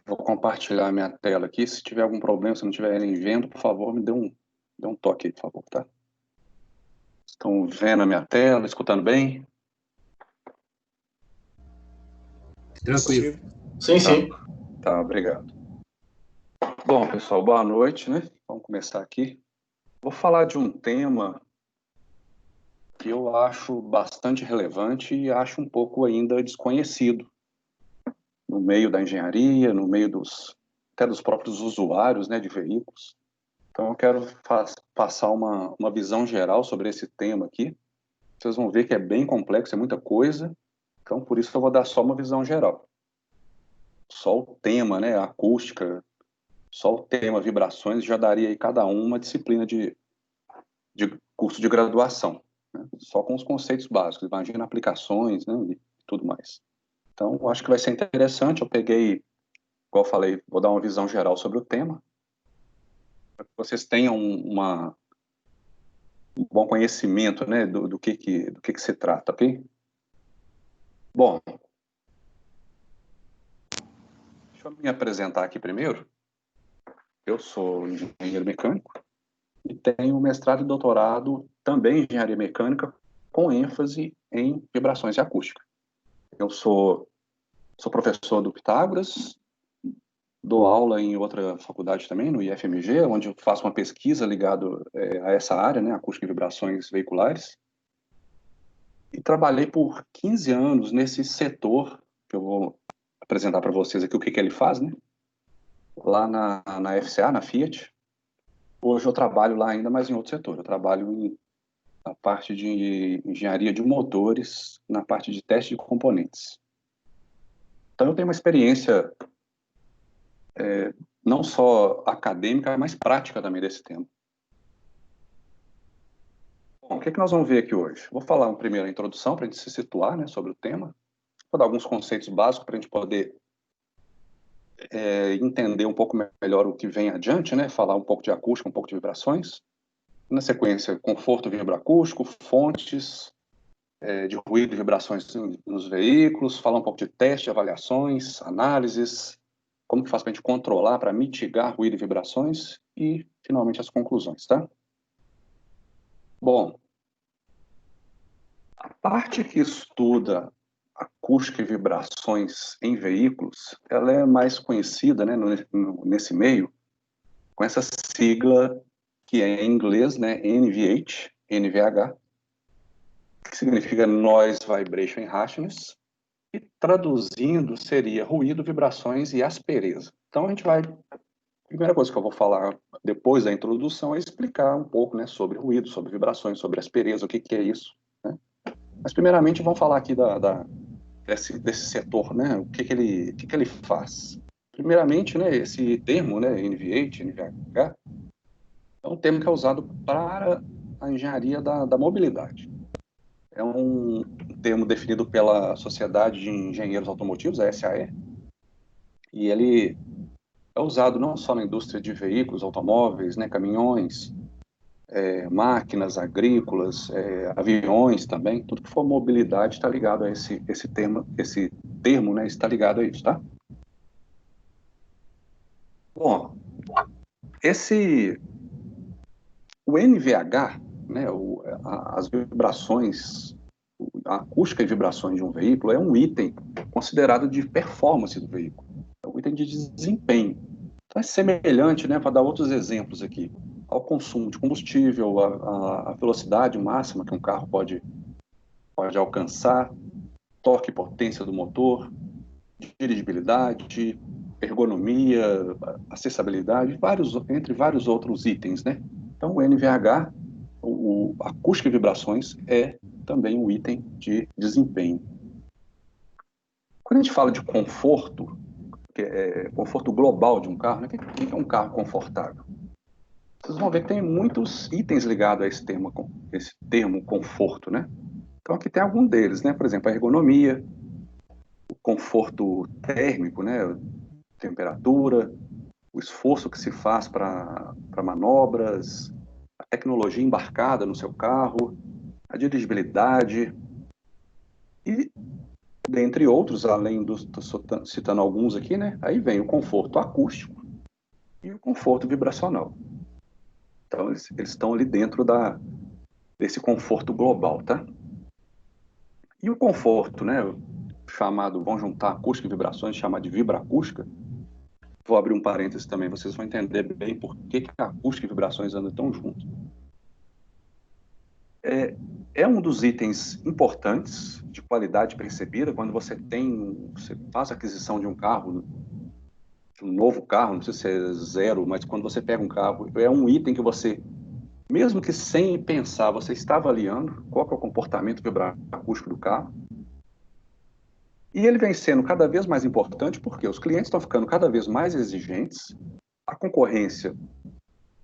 Vou compartilhar minha tela aqui. Se tiver algum problema, se não estiverem vendo, por favor, me dê um toque aí, por favor, tá? Estão vendo a minha tela, escutando bem? Tranquilo. Sim, Tá, sim. tá, obrigado. Bom, pessoal, boa noite, né? Vamos começar aqui. Vou falar de um tema que eu acho bastante relevante e acho um pouco ainda desconhecido no meio da engenharia, no meio até dos próprios usuários, né, de veículos. Então, eu quero passar uma visão geral sobre esse tema aqui. Vocês vão ver que é bem complexo, é muita coisa. Então, por isso eu vou dar só uma visão geral. Só o tema, né, a acústica, só o tema vibrações já daria aí cada um uma disciplina de curso de graduação, né? Só com os conceitos básicos. Imagina aplicações, né, e tudo mais. Então, eu acho que vai ser interessante. Eu peguei, igual eu falei, vou dar uma visão geral sobre o tema, para que vocês tenham um bom conhecimento, né, do que se trata, ok? Bom, deixa eu me apresentar aqui primeiro. Eu sou engenheiro mecânico e tenho mestrado e doutorado também em engenharia mecânica, com ênfase em vibrações e acústica. Eu sou professor do Pitágoras, dou aula em outra faculdade também, no IFMG, onde eu faço uma pesquisa ligada a essa área, né, acústica e vibrações veiculares. E trabalhei por 15 anos nesse setor, que eu vou apresentar para vocês aqui o que ele faz, né? Lá na FCA, na Fiat. Hoje eu trabalho lá ainda, mas em outro setor. Eu trabalho na parte de engenharia de motores, na parte de teste de componentes. Então eu tenho uma experiência não só acadêmica, mas prática também desse tema. Bom, o que nós vamos ver aqui hoje? Vou falar primeiro a introdução, para a gente se situar, né, sobre o tema. Vou dar alguns conceitos básicos para a gente poder entender um pouco melhor o que vem adiante, né? Falar um pouco de acústica, um pouco de vibrações. Na sequência, conforto vibroacústico, fontes de ruído e vibrações nos veículos, falar um pouco de teste, avaliações, análises, como que faz para a gente controlar, para mitigar ruído e vibrações e, finalmente, as conclusões, tá? Bom, a parte que estuda acústica e vibrações em veículos, ela é mais conhecida, né, nesse meio, com essa sigla que é em inglês, né, NVH, que significa Noise, Vibration and Harshness, e traduzindo seria ruído, vibrações e aspereza. Então a gente vai, a primeira coisa que eu vou falar depois da introdução é explicar um pouco, né, sobre ruído, sobre vibrações, sobre aspereza, o que é isso, né? Mas primeiramente vamos falar aqui desse setor, né, o que ele faz. Primeiramente, né, esse termo, né, NVH, é um termo que é usado para a engenharia da mobilidade. É um termo definido pela Sociedade de Engenheiros Automotivos, a SAE, e ele é usado não só na indústria de veículos, automóveis, né, caminhões, máquinas agrícolas, aviões também, tudo que for mobilidade está ligado a esse termo, né, está ligado a isso, tá? Bom, o NVH, né, as vibrações, a acústica e vibrações de um veículo é um item considerado de performance do veículo, é um item de desempenho. Então é semelhante, né, para dar outros exemplos aqui, ao consumo de combustível, a velocidade máxima que um carro pode alcançar, torque e potência do motor, dirigibilidade, ergonomia, acessibilidade, entre vários outros itens, né? Então, o NVH, acústica e vibrações, é também um item de desempenho. Quando a gente fala de conforto, que é conforto global de um carro, né? O que é um carro confortável? Vocês vão ver que tem muitos itens ligados a esse termo conforto, né? Então, aqui tem algum deles, né? Por exemplo, a ergonomia, o conforto térmico, né? Temperatura, o esforço que se faz para manobras, a tecnologia embarcada no seu carro, a dirigibilidade e dentre outros, além dos, estou citando alguns aqui, né? Aí vem o conforto acústico e o conforto vibracional. Então, eles estão ali dentro desse conforto global, tá? E o conforto, né? Chamado, vamos juntar acústica e vibrações, chamar de vibraacústica. Vou abrir um parênteses também, vocês vão entender bem por que a acústica e vibrações andam tão juntos. É um dos itens importantes de qualidade percebida quando você faz a aquisição de um carro, um novo carro, não sei se é zero, mas quando você pega um carro, é um item que você, mesmo que sem pensar, você está avaliando qual que é o comportamento vibraacústico do carro. E ele vem sendo cada vez mais importante porque os clientes estão ficando cada vez mais exigentes, a concorrência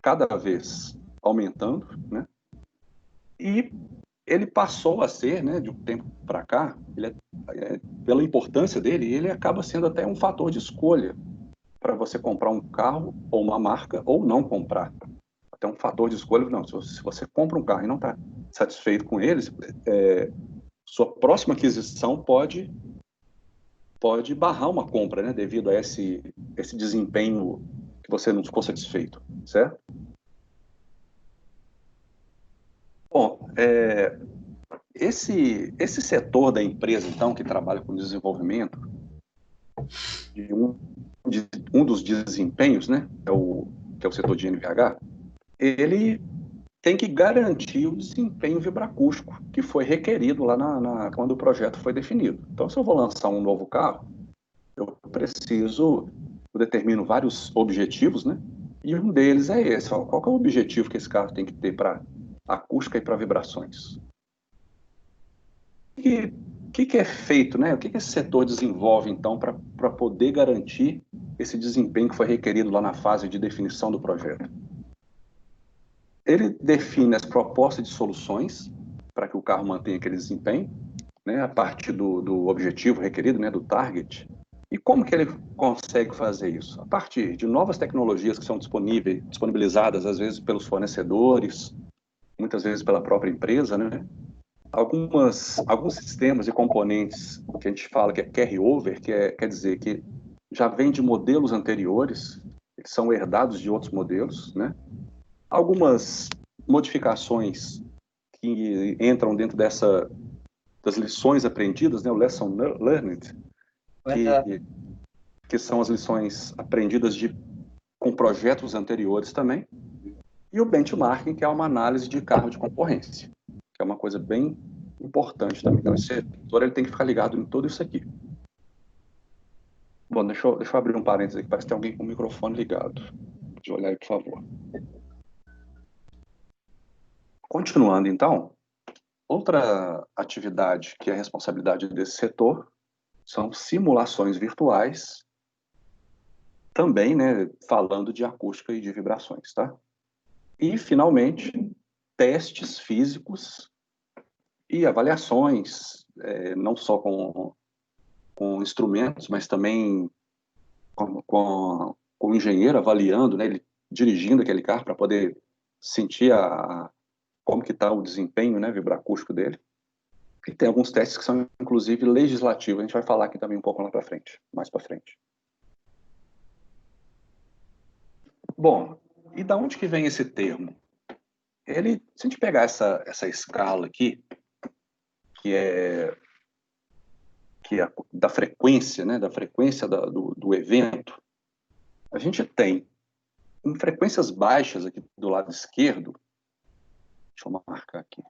cada vez aumentando, né? E ele passou a ser, né, de um tempo para cá, pela importância dele, ele acaba sendo até um fator de escolha para você comprar um carro ou uma marca ou não comprar. Até um fator de escolha, não, se você compra um carro e não está satisfeito com eles, sua próxima aquisição pode barrar uma compra, né, devido a esse desempenho que você não ficou satisfeito, certo? Bom, esse setor da empresa, então, que trabalha com desenvolvimento, um dos desempenhos, né, que é o setor de NVH, ele tem que garantir o desempenho vibracústico que foi requerido lá quando o projeto foi definido. Então, se eu vou lançar um novo carro, eu determino vários objetivos, né? E um deles é esse. Qual que é o objetivo que esse carro tem que ter para acústica e para vibrações? O que é feito, né? O que esse setor desenvolve, então, para poder garantir esse desempenho que foi requerido lá na fase de definição do projeto? Ele define as propostas de soluções para que o carro mantenha aquele desempenho, né, a partir do objetivo requerido, né, do target. E como que ele consegue fazer isso? A partir de novas tecnologias que são disponibilizadas, às vezes, pelos fornecedores, muitas vezes pela própria empresa, né? Alguns sistemas e componentes que a gente fala que é carry-over, quer dizer que já vem de modelos anteriores, que são herdados de outros modelos, né? Algumas modificações que entram dentro das lições aprendidas, né? O lesson learned, que são as lições aprendidas com projetos anteriores também, e o benchmarking, que é uma análise de carro de concorrência, que é uma coisa bem importante também. Então, esse setor ele tem que ficar ligado em tudo isso aqui. Bom, deixa eu abrir um parênteses aqui, parece que tem alguém com o microfone ligado. Deixa eu olhar aí, por favor. Continuando, então, outra atividade que é responsabilidade desse setor são simulações virtuais, também, né, falando de acústica e de vibrações, tá? E, finalmente, testes físicos e avaliações, não só com instrumentos, mas também com o engenheiro avaliando, né, ele dirigindo aquele carro para poder sentir como que está o desempenho, né, vibracústico dele. E tem alguns testes que são, inclusive, legislativos. A gente vai falar aqui também um pouco lá para frente, mais para frente. Bom, e da onde que vem esse termo? Se a gente pegar essa escala aqui, que é da frequência, né, da frequência do evento, a gente tem em frequências baixas aqui do lado esquerdo, deixa eu marcar aqui.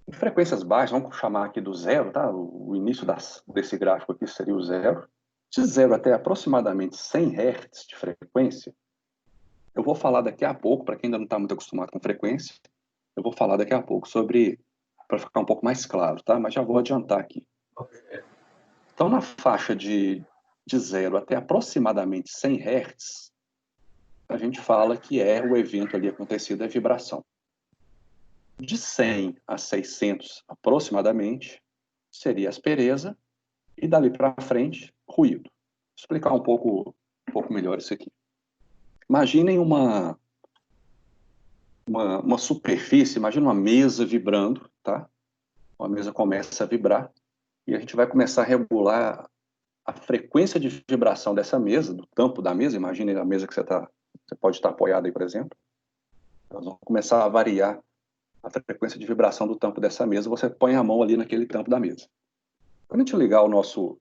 Em frequências baixas, vamos chamar aqui do zero, tá? O início desse gráfico aqui seria o zero. De zero até aproximadamente 100 Hz de frequência, eu vou falar daqui a pouco, para quem ainda não está muito acostumado com frequência, eu vou falar daqui a pouco para ficar um pouco mais claro, tá? Mas já vou adiantar aqui. Então, na faixa de 0 até aproximadamente 100 Hz, a gente fala que o evento ali acontecido é vibração. De 100 a 600 aproximadamente, seria aspereza, e dali para frente, ruído. Vou explicar um pouco melhor isso aqui. Imaginem uma superfície, imagina uma mesa vibrando, tá? A mesa começa a vibrar e a gente vai começar a regular a frequência de vibração dessa mesa, do tampo da mesa. Imagine a mesa que você pode estar apoiado aí, por exemplo. Nós vamos começar a variar a frequência de vibração do tampo dessa mesa. Você põe a mão ali naquele tampo da mesa. Quando a gente ligar a nossa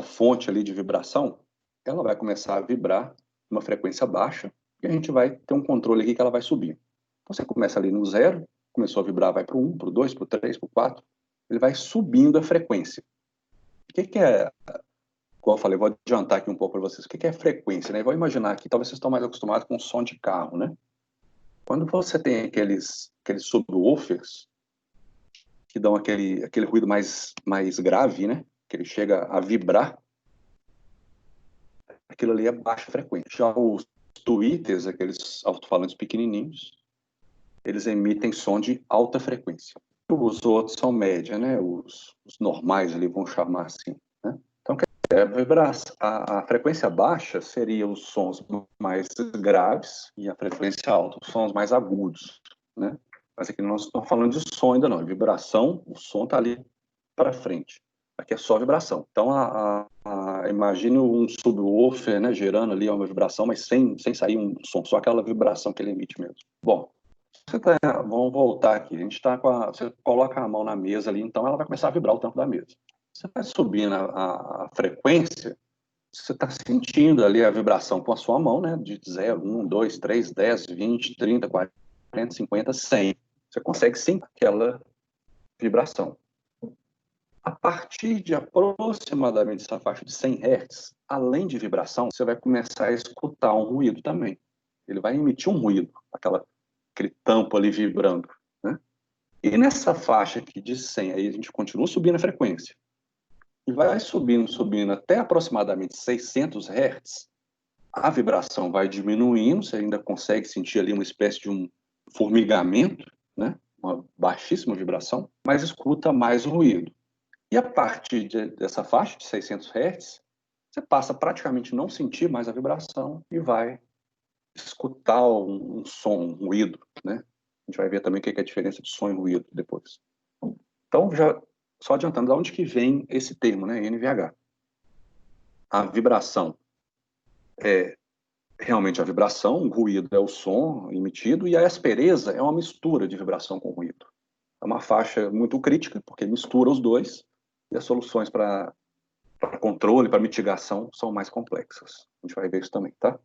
fonte ali de vibração, ela vai começar a vibrar uma frequência baixa e a gente vai ter um controle aqui que ela vai subir. Então, você começa ali no 0, começou a vibrar, vai para o 1, para o 2, para o 3, para o 4, ele vai subindo a frequência. O que é, como eu falei, vou adiantar aqui um pouco para vocês, o que é frequência, né? Vou imaginar aqui, talvez vocês estão mais acostumados com o som de carro, né? Quando você tem aqueles subwoofers que dão aquele ruído mais grave, né? Que ele chega a vibrar, aquilo ali é baixa frequência. Já os tweeters, aqueles alto-falantes pequenininhos, eles emitem som de alta frequência. Os outros são média, né? Os normais ali, vão chamar assim, né? Então, a frequência baixa seria os sons mais graves e a frequência alta, os sons mais agudos, né? Mas aqui não estamos falando de som ainda não, vibração, o som está ali para frente. Aqui é só vibração. Então, imagine um subwoofer, né, gerando ali uma vibração, mas sem sair um som, só aquela vibração que ele emite mesmo. Bom, vamos voltar aqui. A gente está você coloca a mão na mesa ali, então ela vai começar a vibrar o tampo da mesa. Você vai subindo a frequência, você está sentindo ali a vibração com a sua mão, né, de 0, 1, 2, 3, 10, 20, 30, 40, 50, 100. Você consegue sentir aquela vibração. A partir de aproximadamente essa faixa de 100 Hz, além de vibração, você vai começar a escutar um ruído também. Ele vai emitir um ruído, aquele tampo ali vibrando, né? E nessa faixa aqui de 100, aí a gente continua subindo a frequência. E vai subindo até aproximadamente 600 Hz, a vibração vai diminuindo, você ainda consegue sentir ali uma espécie de um formigamento, né? Uma baixíssima vibração, mas escuta mais ruído. E a partir dessa faixa de 600 Hz, você passa a praticamente não sentir mais a vibração e vai escutar um som, um ruído, né? A gente vai ver também o que é a diferença de som e ruído depois. Então, só adiantando, de onde que vem esse termo, né? NVH. A vibração é realmente a vibração, o ruído é o som emitido, e a aspereza é uma mistura de vibração com ruído. É uma faixa muito crítica, porque mistura os dois, e as soluções para controle, para mitigação, são mais complexas. A gente vai ver isso também, tá?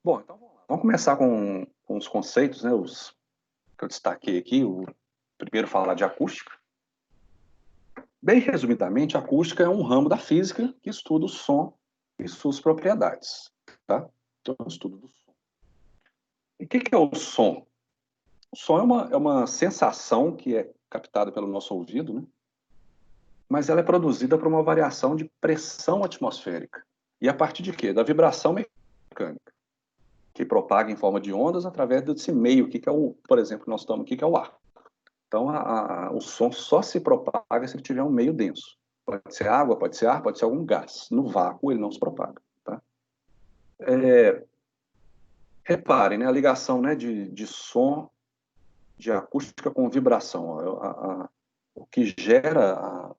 Bom, então vamos começar com os conceitos, né, os que eu destaquei aqui. O primeiro falar de acústica. Bem resumidamente, a acústica é um ramo da física que estuda o som e suas propriedades, tá? Então, é um estudo do som. E o que é o som? O som é uma sensação que é captada pelo nosso ouvido, né? Mas ela é produzida por uma variação de pressão atmosférica. E a partir de quê? Da vibração mecânica, que propaga em forma de ondas através desse meio aqui, que é por exemplo, nós estamos aqui, que é o ar. Então, o som só se propaga se ele tiver um meio denso. Pode ser água, pode ser ar, pode ser algum gás. No vácuo, ele não se propaga. Tá? Reparem, né, a ligação, né, de som, de acústica com vibração. O que gera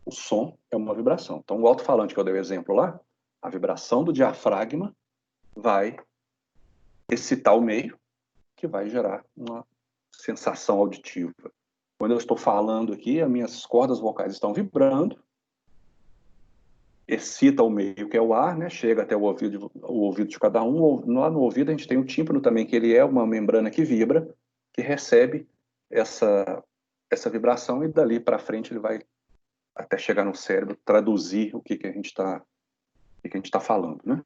o som é uma vibração. Então, o alto-falante que eu dei o exemplo lá, a vibração do diafragma vai excitar o meio, que vai gerar uma sensação auditiva. Quando eu estou falando aqui, as minhas cordas vocais estão vibrando, excita o meio, que é o ar, né? Chega até o ouvido de cada um. Lá no ouvido a gente tem o tímpano também, que ele é uma membrana que vibra, que recebe essa vibração, e dali para frente ele vai até chegar no cérebro, traduzir o que a gente está falando, né?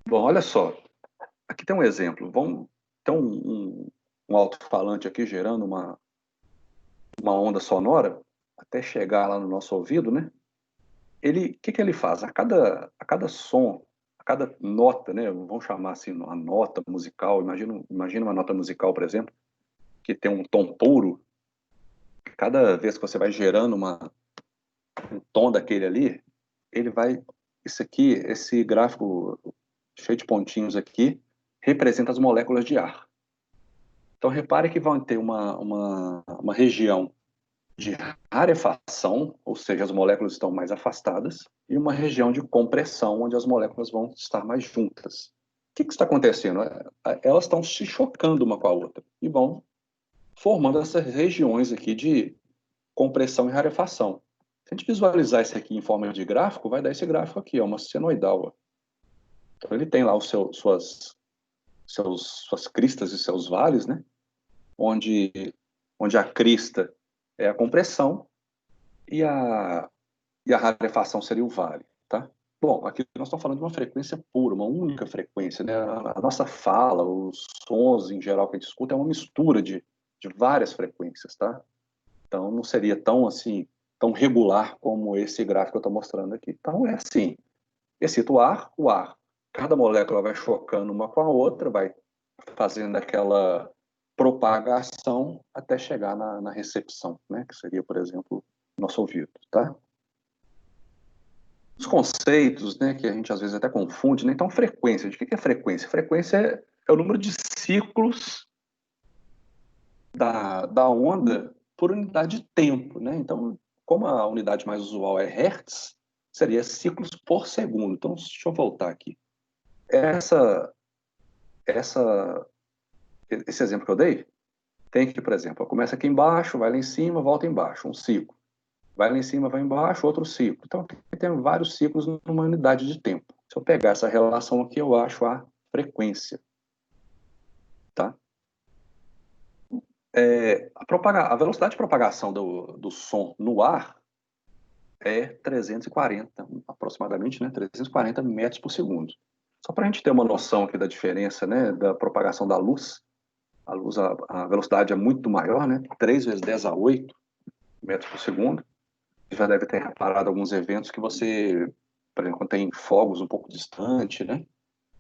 Bom, olha só, aqui tem um exemplo. Vamos ter um alto-falante aqui gerando uma onda sonora até chegar lá no nosso ouvido, né? O que ele faz? A cada som, a cada nota, né? Vamos chamar assim, uma nota musical. Imagina uma nota musical, por exemplo, que tem um tom puro. Cada vez que você vai gerando um tom daquele ali, ele vai... esse gráfico cheio de pontinhos aqui, representa as moléculas de ar. Então, repare que vão ter uma região de rarefação, ou seja, as moléculas estão mais afastadas, e uma região de compressão, onde as moléculas vão estar mais juntas. O que está acontecendo? Elas estão se chocando uma com a outra e vão formando essas regiões aqui de compressão e rarefação. Se a gente visualizar isso aqui em forma de gráfico, vai dar esse gráfico aqui, ó, uma senoidal. Ó. Então, ele tem lá suas cristas e seus vales, né? Onde a crista é a compressão e a rarefação seria o vale, tá? Bom, aqui nós estamos falando de uma frequência pura, uma única frequência, né? A nossa fala, os sons em geral que a gente escuta é uma mistura de várias frequências, tá? Então não seria tão assim, tão regular como esse gráfico que eu estou mostrando aqui. Então é assim, excita o ar, cada molécula vai chocando uma com a outra, vai fazendo aquela propagação até chegar na recepção, né? Que seria, por exemplo, nosso ouvido, tá? Os conceitos, né, que a gente às vezes até confunde, né? Então, frequência, de que é frequência? Frequência é o número de ciclos da onda por unidade de tempo, né? Então, como a unidade mais usual é hertz, seria ciclos por segundo. Então, deixa eu voltar aqui. Esse exemplo que eu dei, tem aqui, por exemplo, começa aqui embaixo, vai lá em cima, volta embaixo, um ciclo. Vai lá em cima, vai embaixo, outro ciclo. Então, aqui tem vários ciclos numa unidade de tempo. Se eu pegar essa relação aqui, eu acho a frequência. Tá? A velocidade de propagação do som no ar é 340, aproximadamente, né? 340 metros por segundo. Só para a gente ter uma noção aqui da diferença, né, da propagação da luz, a velocidade é muito maior, né? 3 vezes 10 a 8 metros por segundo. Você já deve ter reparado alguns eventos que você, por exemplo, quando tem fogos um pouco distante, né?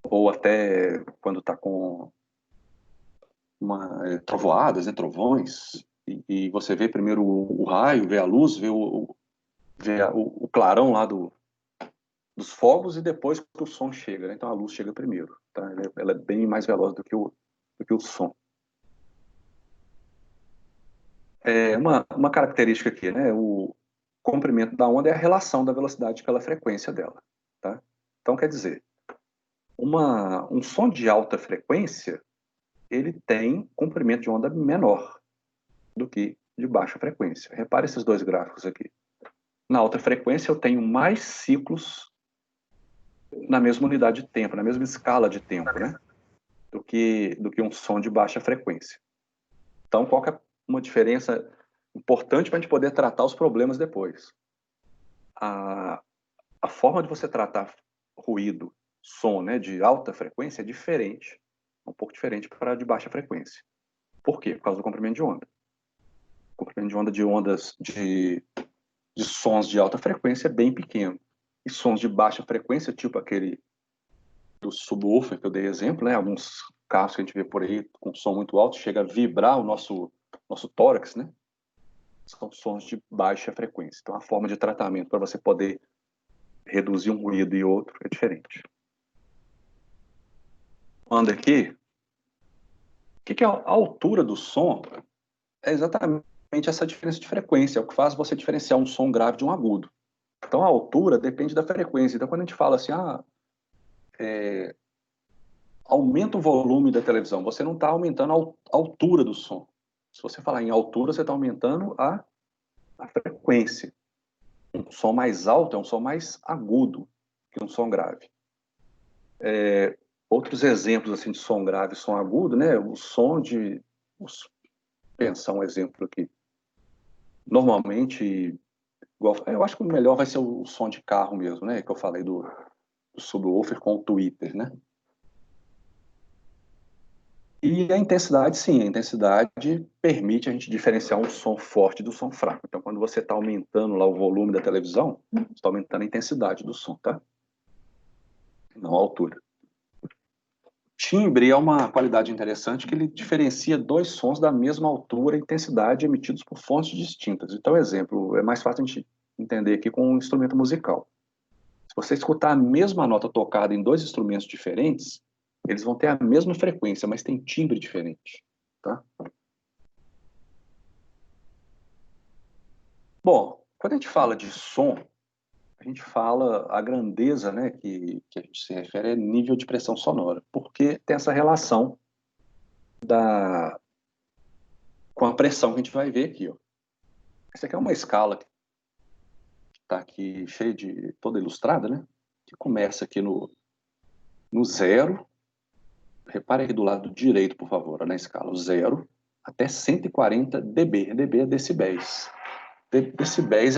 Ou até quando está com trovoadas, né? Trovões, e você vê primeiro o raio, vê a luz, vê o clarão lá dos fogos e depois que o som chega, né? Então a luz chega primeiro, tá? Ela é bem mais veloz do que o som. Uma característica aqui, né? O comprimento da onda é a relação da velocidade pela frequência dela, tá? Então, quer dizer, um som de alta frequência, ele tem comprimento de onda menor do que de baixa frequência. Repare esses dois gráficos aqui. Na alta frequência, eu tenho mais ciclos na mesma unidade de tempo, na mesma escala de tempo, né? Do que um som de baixa frequência. Então, qual que é uma diferença importante para a gente poder tratar os problemas depois? A forma de você tratar ruído, som, né, de alta frequência é diferente, um pouco diferente para de baixa frequência. Por quê? Por causa do comprimento de onda. O comprimento de onda de ondas de sons de alta frequência é bem pequeno. E sons de baixa frequência, tipo aquele do subwoofer que eu dei exemplo, né? Alguns carros que a gente vê por aí com som muito alto, chega a vibrar o nosso tórax, né? São sons de baixa frequência. Então, a forma de tratamento para você poder reduzir um ruído e outro é diferente. Anda aqui, o que é a altura do som? É exatamente essa diferença de frequência, é o que faz você diferenciar um som grave de um agudo. Então, a altura depende da frequência. Então, quando a gente fala assim, aumenta o volume da televisão, você não está aumentando a altura do som. Se você falar em altura, você está aumentando a frequência. Um som mais alto é um som mais agudo que um som grave. Outros exemplos assim de som grave e som agudo, né? O som de... Pensar um exemplo aqui. Normalmente, eu acho que o melhor vai ser o som de carro mesmo, né? Que eu falei do subwoofer com o tweeter, né? E a intensidade, sim, a intensidade permite a gente diferenciar um som forte do som fraco. Então, quando você está aumentando lá o volume da televisão, você está aumentando a intensidade do som, tá? Não a altura. Timbre é uma qualidade interessante que ele diferencia dois sons da mesma altura e intensidade emitidos por fontes distintas. Então, exemplo, é mais fácil a gente entender aqui com um instrumento musical. Se você escutar a mesma nota tocada em dois instrumentos diferentes, eles vão ter a mesma frequência, mas tem timbre diferente. tá? Bom, quando a gente fala de som, a gente fala a grandeza, né, que a gente se refere é nível de pressão sonora, porque tem essa relação com a pressão que a gente vai ver aqui, ó. Essa aqui é uma escala que está aqui cheia de, toda ilustrada, né, que começa aqui no zero. Repare aqui do lado direito, por favor, na escala, o zero até 140 dB. dB é decibéis. Decibéis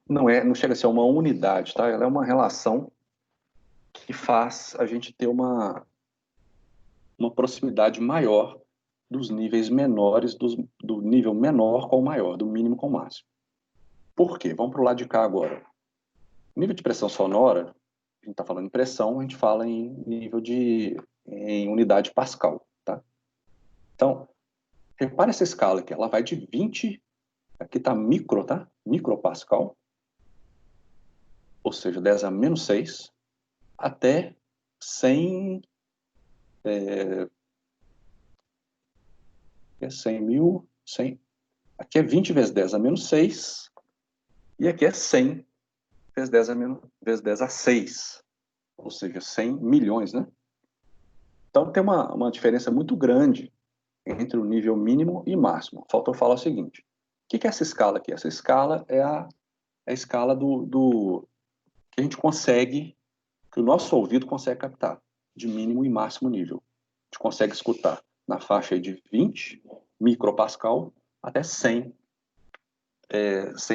não chega a ser uma unidade, tá? Ela é uma relação que faz a gente ter uma proximidade maior dos níveis menores, do nível menor com o maior, do mínimo com o máximo. Por quê? Vamos para o lado de cá agora. Nível de pressão sonora, a gente está falando em pressão, a gente fala em unidade Pascal, tá? Então, repare essa escala aqui, ela vai de 20, aqui está micro, tá? Micropascal, ou seja, 10 a menos 6, até 100, é 100 mil, 100, aqui é 20 vezes 10 a menos 6, e aqui é 100 vezes 10 vezes 10 a 6, ou seja, 100 milhões, né? Então tem uma diferença muito grande entre o nível mínimo e máximo. Faltou falar o seguinte, o que é essa escala aqui? Essa escala é a escala do que a gente consegue, que o nosso ouvido consegue captar, de mínimo e máximo nível. A gente consegue escutar na faixa de 20 micropascal até 100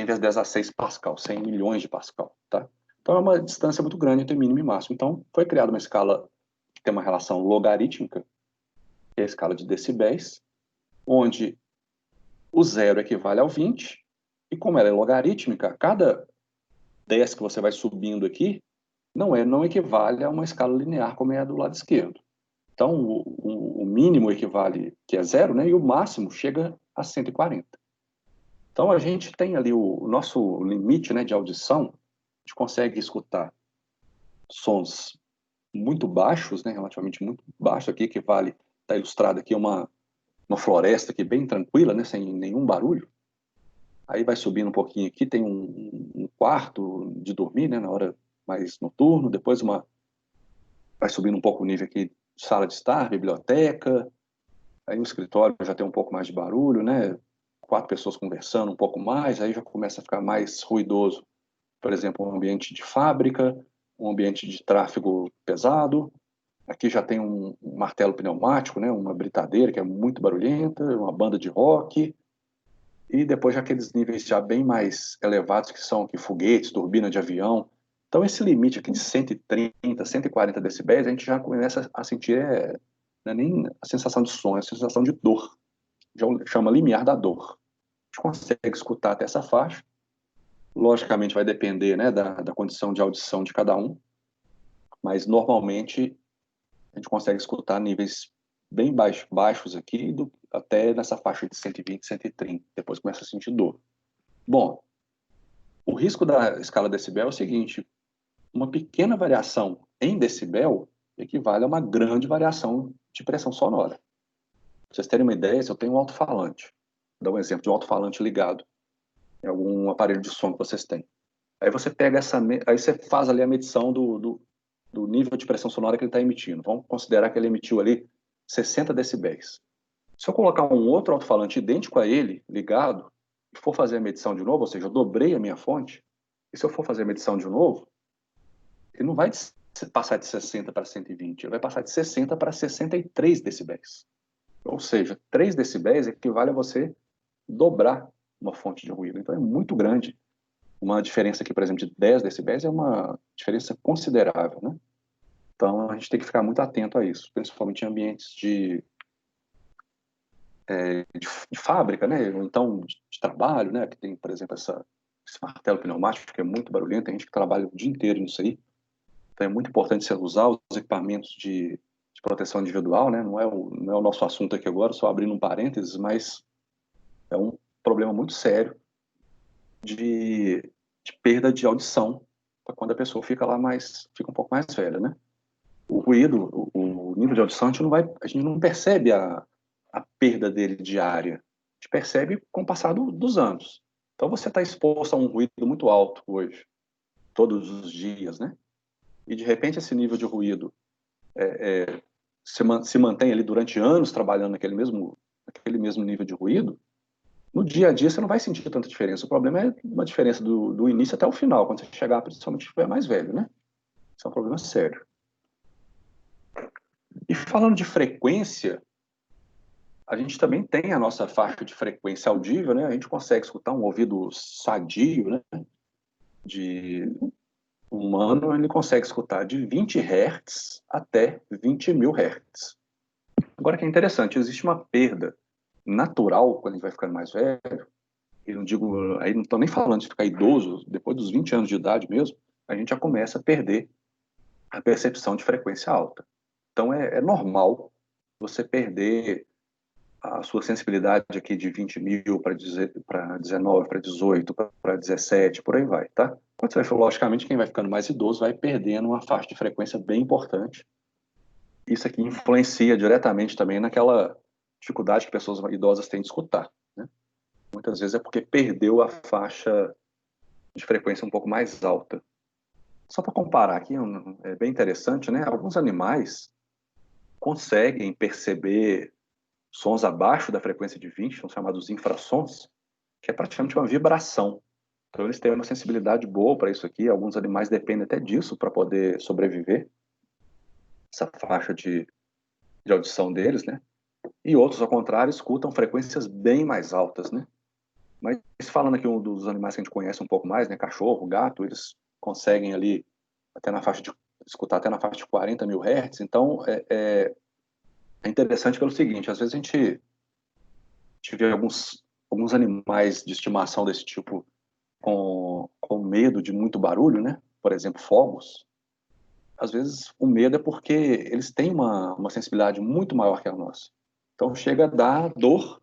vezes 10 a 6 pascal, 100 milhões de pascal, tá? Então é uma distância muito grande entre mínimo e máximo. Então foi criada uma escala que tem uma relação logarítmica, que é a escala de decibéis, onde o zero equivale ao 20, e como ela é logarítmica, cada 10 que você vai subindo aqui não equivale a uma escala linear como é a do lado esquerdo. Então, o mínimo equivale, que é zero, né? E o máximo chega a 140. Então, a gente tem ali o nosso limite, né, de audição, a gente consegue escutar sons muito baixos, né, relativamente muito baixos aqui, que vale, está ilustrado aqui uma floresta aqui bem tranquila, né, sem nenhum barulho. Aí vai subindo um pouquinho aqui, tem um quarto de dormir, né, na hora mais noturno, depois vai subindo um pouco o nível aqui, sala de estar, biblioteca, aí o escritório já tem um pouco mais de barulho, né, 4 pessoas conversando um pouco mais, aí já começa a ficar mais ruidoso. Por exemplo, um ambiente de fábrica, um ambiente de tráfego pesado. Aqui já tem um martelo pneumático, né, uma britadeira que é muito barulhenta, uma banda de rock, e depois já aqueles níveis já bem mais elevados, que são aqui foguetes, turbina de avião. Então esse limite aqui de 130, 140 decibéis, a gente já começa a sentir, não é nem a sensação de som, é a sensação de dor. Já chama limiar da dor. A gente consegue escutar até essa faixa. Logicamente vai depender, né, da condição de audição de cada um, mas normalmente a gente consegue escutar níveis bem baixos aqui, até nessa faixa de 120, 130. Depois começa a sentir dor. Bom, o risco da escala decibel é o seguinte: uma pequena variação em decibel equivale a uma grande variação de pressão sonora. Pra vocês terem uma ideia, se eu tenho um alto-falante, vou dar um exemplo de um alto-falante ligado em algum aparelho de som que vocês têm. Aí você pega aí você faz ali a medição do nível de pressão sonora que ele está emitindo. Vamos considerar que ele emitiu ali 60 decibéis. Se eu colocar um outro alto-falante idêntico a ele, ligado, e for fazer a medição de novo, ou seja, eu dobrei a minha fonte, e se eu for fazer a medição de novo, ele não vai passar de 60 para 120, ele vai passar de 60 para 63 decibéis. Ou seja, 3 decibéis equivale a você dobrar uma fonte de ruído. Então é muito grande. Uma diferença aqui, por exemplo, de 10 decibéis é uma diferença considerável, né? Então a gente tem que ficar muito atento a isso, principalmente em ambientes de fábrica, né? Ou então de trabalho, né? Que tem, por exemplo, esse martelo pneumático que é muito barulhento, tem gente que trabalha o dia inteiro nisso aí. Então é muito importante você usar os equipamentos de proteção individual, né? Não é o nosso assunto aqui agora, só abrindo um parênteses, mas é um problema muito sério de perda de audição para quando a pessoa fica um pouco mais velha, né? O ruído, o nível de audição, a gente não percebe a perda dele diária. A gente percebe com o passar dos anos. Então, você está exposto a um ruído muito alto hoje, todos os dias, né? E, de repente, esse nível de ruído se mantém ali durante anos trabalhando naquele mesmo nível de ruído. No dia a dia, você não vai sentir tanta diferença. O problema é uma diferença do início até o final, quando você chegar, principalmente, se estiver mais velho, né? Isso é um problema sério. E falando de frequência, a gente também tem a nossa faixa de frequência audível, né? A gente consegue escutar um ouvido sadio, né? De humano, ele consegue escutar de 20 Hz até 20 mil Hz. Agora que é interessante, existe uma perda natural quando a gente vai ficando mais velho. Eu não digo, aí não estou nem falando de ficar idoso, depois dos 20 anos de idade mesmo, a gente já começa a perder a percepção de frequência alta. Então é normal você perder a sua sensibilidade aqui de 20 mil para 19, para 18, para 17, por aí vai, tá? Quando você vai, logicamente, quem vai ficando mais idoso vai perdendo uma faixa de frequência bem importante. Isso aqui influencia diretamente também naquela dificuldade que pessoas idosas têm de escutar, né? Muitas vezes é porque perdeu a faixa de frequência um pouco mais alta. Só para comparar aqui, é bem interessante, né? Alguns animais conseguem perceber sons abaixo da frequência de 20, são chamados infrassons, que é praticamente uma vibração. Então eles têm uma sensibilidade boa para isso aqui. Alguns animais dependem até disso para poder sobreviver, essa faixa de audição deles, né? E outros, ao contrário, escutam frequências bem mais altas, né? Mas falando aqui um dos animais que a gente conhece um pouco mais, né? Cachorro, gato, eles conseguem ali escutar até na faixa de 40 mil hertz. Então é interessante pelo seguinte: às vezes a gente vê alguns animais de estimação desse tipo com medo de muito barulho, né? Por exemplo, fogos. Às vezes o medo é porque eles têm uma sensibilidade muito maior que a nossa. Então chega a dar dor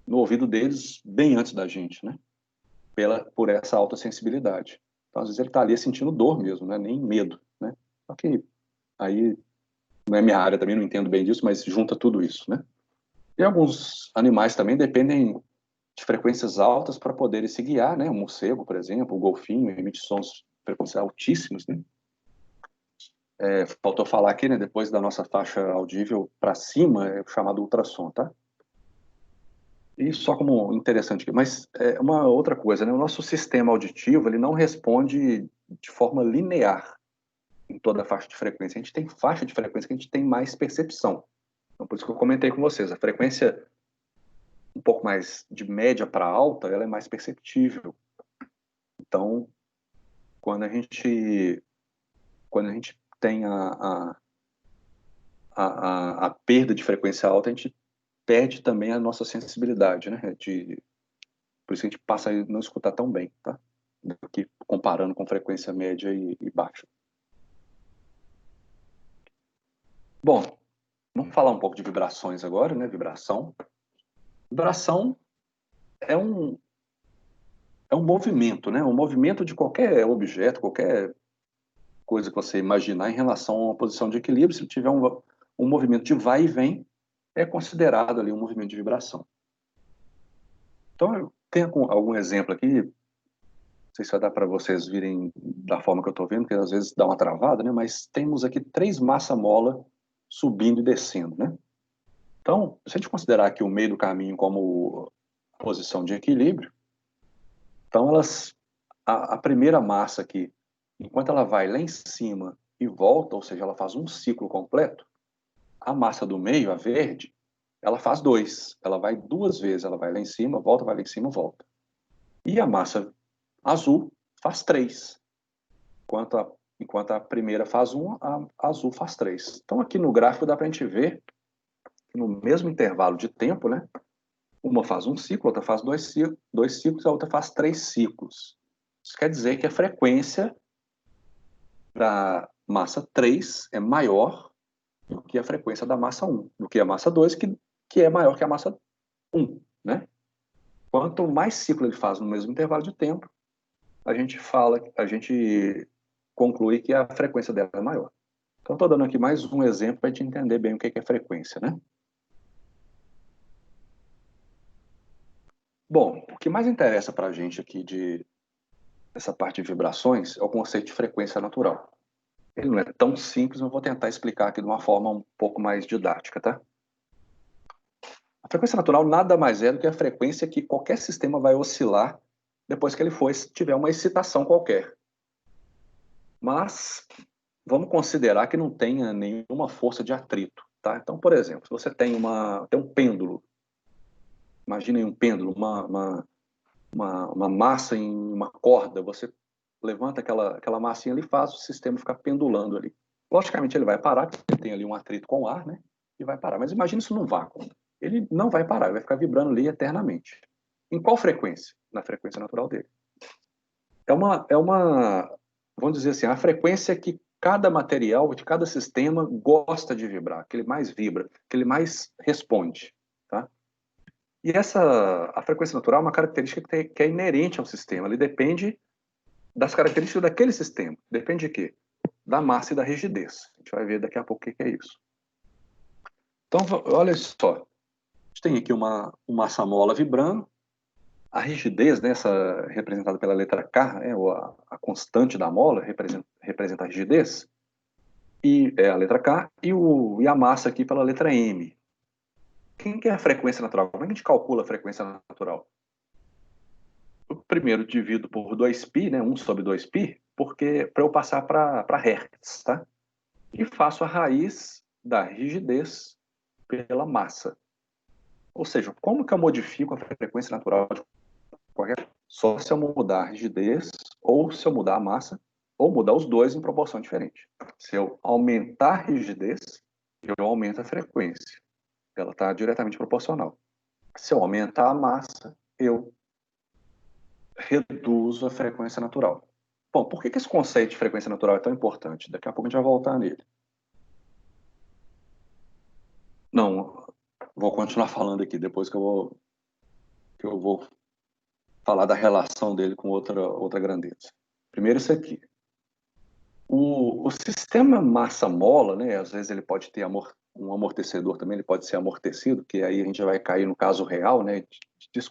no ouvido deles bem antes da gente, né? Por essa alta sensibilidade. Então, às vezes ele está ali sentindo dor mesmo, né? Nem medo, né? Só que aí não é minha área, também não entendo bem disso, mas junta tudo isso, né? E alguns animais também dependem de frequências altas para poderem se guiar, né? O morcego, por exemplo, o golfinho emite sons de frequências altíssimos, né? Faltou falar aqui, né? Depois da nossa faixa audível para cima, é o chamado ultrassom, tá? E só como interessante aqui, mas uma outra coisa, né? O nosso sistema auditivo, ele não responde de forma linear em toda a faixa de frequência. A gente tem faixa de frequência que a gente tem mais percepção. Então, por isso que eu comentei com vocês, a frequência um pouco mais de média para alta, ela é mais perceptível. Então, quando a gente tem a perda de frequência alta, a gente perde também a nossa sensibilidade, né? Por isso que a gente passa a não escutar tão bem, tá? Do que comparando com frequência média e baixa. Bom, vamos falar um pouco de vibrações agora, né? Vibração. Vibração é um movimento, né? Um movimento de qualquer objeto, qualquer coisa que você imaginar em relação a uma posição de equilíbrio. Se tiver um movimento de vai e vem, é considerado ali um movimento de vibração. Então, eu tenho algum exemplo aqui, não sei se vai dar para vocês virem da forma que eu estou vendo, porque às vezes dá uma travada, né? Mas temos aqui 3 massa-mola subindo e descendo, né? Então, se a gente considerar aqui o meio do caminho como posição de equilíbrio, então a primeira massa aqui, enquanto ela vai lá em cima e volta, ou seja, ela faz um ciclo completo, a massa do meio, a verde, ela faz 2. Ela vai 2 vezes, ela vai lá em cima, volta, vai lá em cima, volta. E a massa azul faz 3. Enquanto a primeira faz 1, a azul faz 3. Então aqui no gráfico dá para a gente ver que no mesmo intervalo de tempo, né? Uma faz um ciclo, a outra faz dois ciclos, a outra faz 3 ciclos. Isso quer dizer que a frequência da massa 3 é maior do que a frequência da massa 1, do que a massa 2, que é maior que a massa 1, né? Quanto mais ciclo ele faz no mesmo intervalo de tempo, a gente conclui que a frequência dela é maior. Então, estou dando aqui mais um exemplo para a gente entender bem o que é frequência, né? Bom, o que mais interessa para a gente aqui dessa parte de vibrações é o conceito de frequência natural. Ele não é tão simples, mas eu vou tentar explicar aqui de uma forma um pouco mais didática, tá? A frequência natural nada mais é do que a frequência que qualquer sistema vai oscilar depois que ele tiver uma excitação qualquer. Mas vamos considerar que não tenha nenhuma força de atrito, tá? Então, por exemplo, se você tem um pêndulo, imaginem um pêndulo, uma massa em uma corda, você levanta aquela massinha ali e faz o sistema ficar pendulando ali. Logicamente ele vai parar, porque tem ali um atrito com o ar, né? E vai parar. Mas imagine isso num vácuo. Ele não vai parar, ele vai ficar vibrando ali eternamente. Em qual frequência? Na frequência natural dele. Vamos dizer assim, a frequência que cada material, de cada sistema gosta de vibrar, que ele mais vibra, que ele mais responde, tá? E a frequência natural é uma característica que é inerente ao sistema. Ele depende das características daquele sistema. Depende de quê? Da massa e da rigidez. A gente vai ver daqui a pouco o que é isso. Então, olha só. A gente tem aqui uma massa-mola vibrando. A rigidez, né, essa representada pela letra K, né, ou a constante da mola, representa a rigidez, e é a letra K, e a massa aqui pela letra M. Quem que é a frequência natural? Como é que a gente calcula a frequência natural? Eu primeiro divido por 2π, né, 1 sobre 2π, porque para eu passar para Hertz, tá? E faço a raiz da rigidez pela massa. Ou seja, como que eu modifico a frequência natural de qualquer... Só se eu mudar a rigidez, ou se eu mudar a massa, ou mudar os dois em proporção diferente. Se eu aumentar a rigidez, eu aumento a frequência. Ela está diretamente proporcional. Se eu aumentar a massa, eu reduzo a frequência natural. Bom, por que esse conceito de frequência natural é tão importante? Daqui a pouco a gente vai voltar nele. Não, vou continuar falando aqui, depois que eu vou falar da relação dele com outra grandeza. Primeiro isso aqui. O sistema massa-mola, né, às vezes ele pode ter um amortecedor também, ele pode ser amortecido, que aí a gente vai cair no caso real, né, de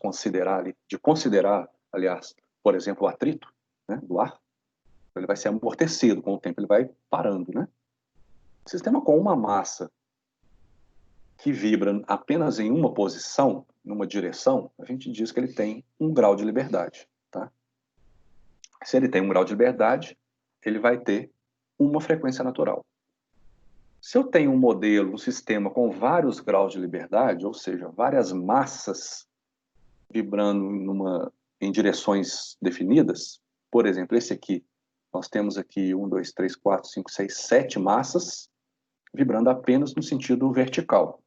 considerar, aliás, por exemplo, o atrito, né, do ar. Ele vai ser amortecido com o tempo, ele vai parando, né? O sistema com uma massa que vibra apenas em uma posição, numa direção, a gente diz que ele tem um grau de liberdade, tá? Se ele tem um grau de liberdade, ele vai ter uma frequência natural. Se eu tenho um modelo, um sistema com vários graus de liberdade, ou seja, várias massas vibrando em direções definidas, por exemplo, esse aqui, nós temos aqui 1, 2, 3, 4, 5, 6, 7 massas vibrando apenas no sentido vertical.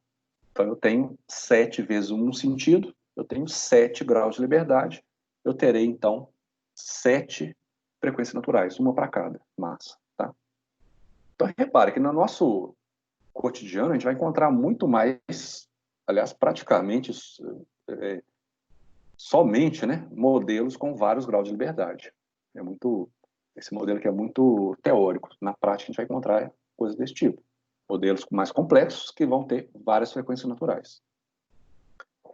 Então, eu tenho 7 vezes um sentido, eu tenho 7 graus de liberdade, eu terei, então, 7 frequências naturais, uma para cada massa. Tá? Então, repare que no nosso cotidiano a gente vai encontrar muito mais, aliás, praticamente somente, né, modelos com vários graus de liberdade. Esse modelo aqui é muito teórico. Na prática, a gente vai encontrar coisas desse tipo. Modelos mais complexos que vão ter várias frequências naturais.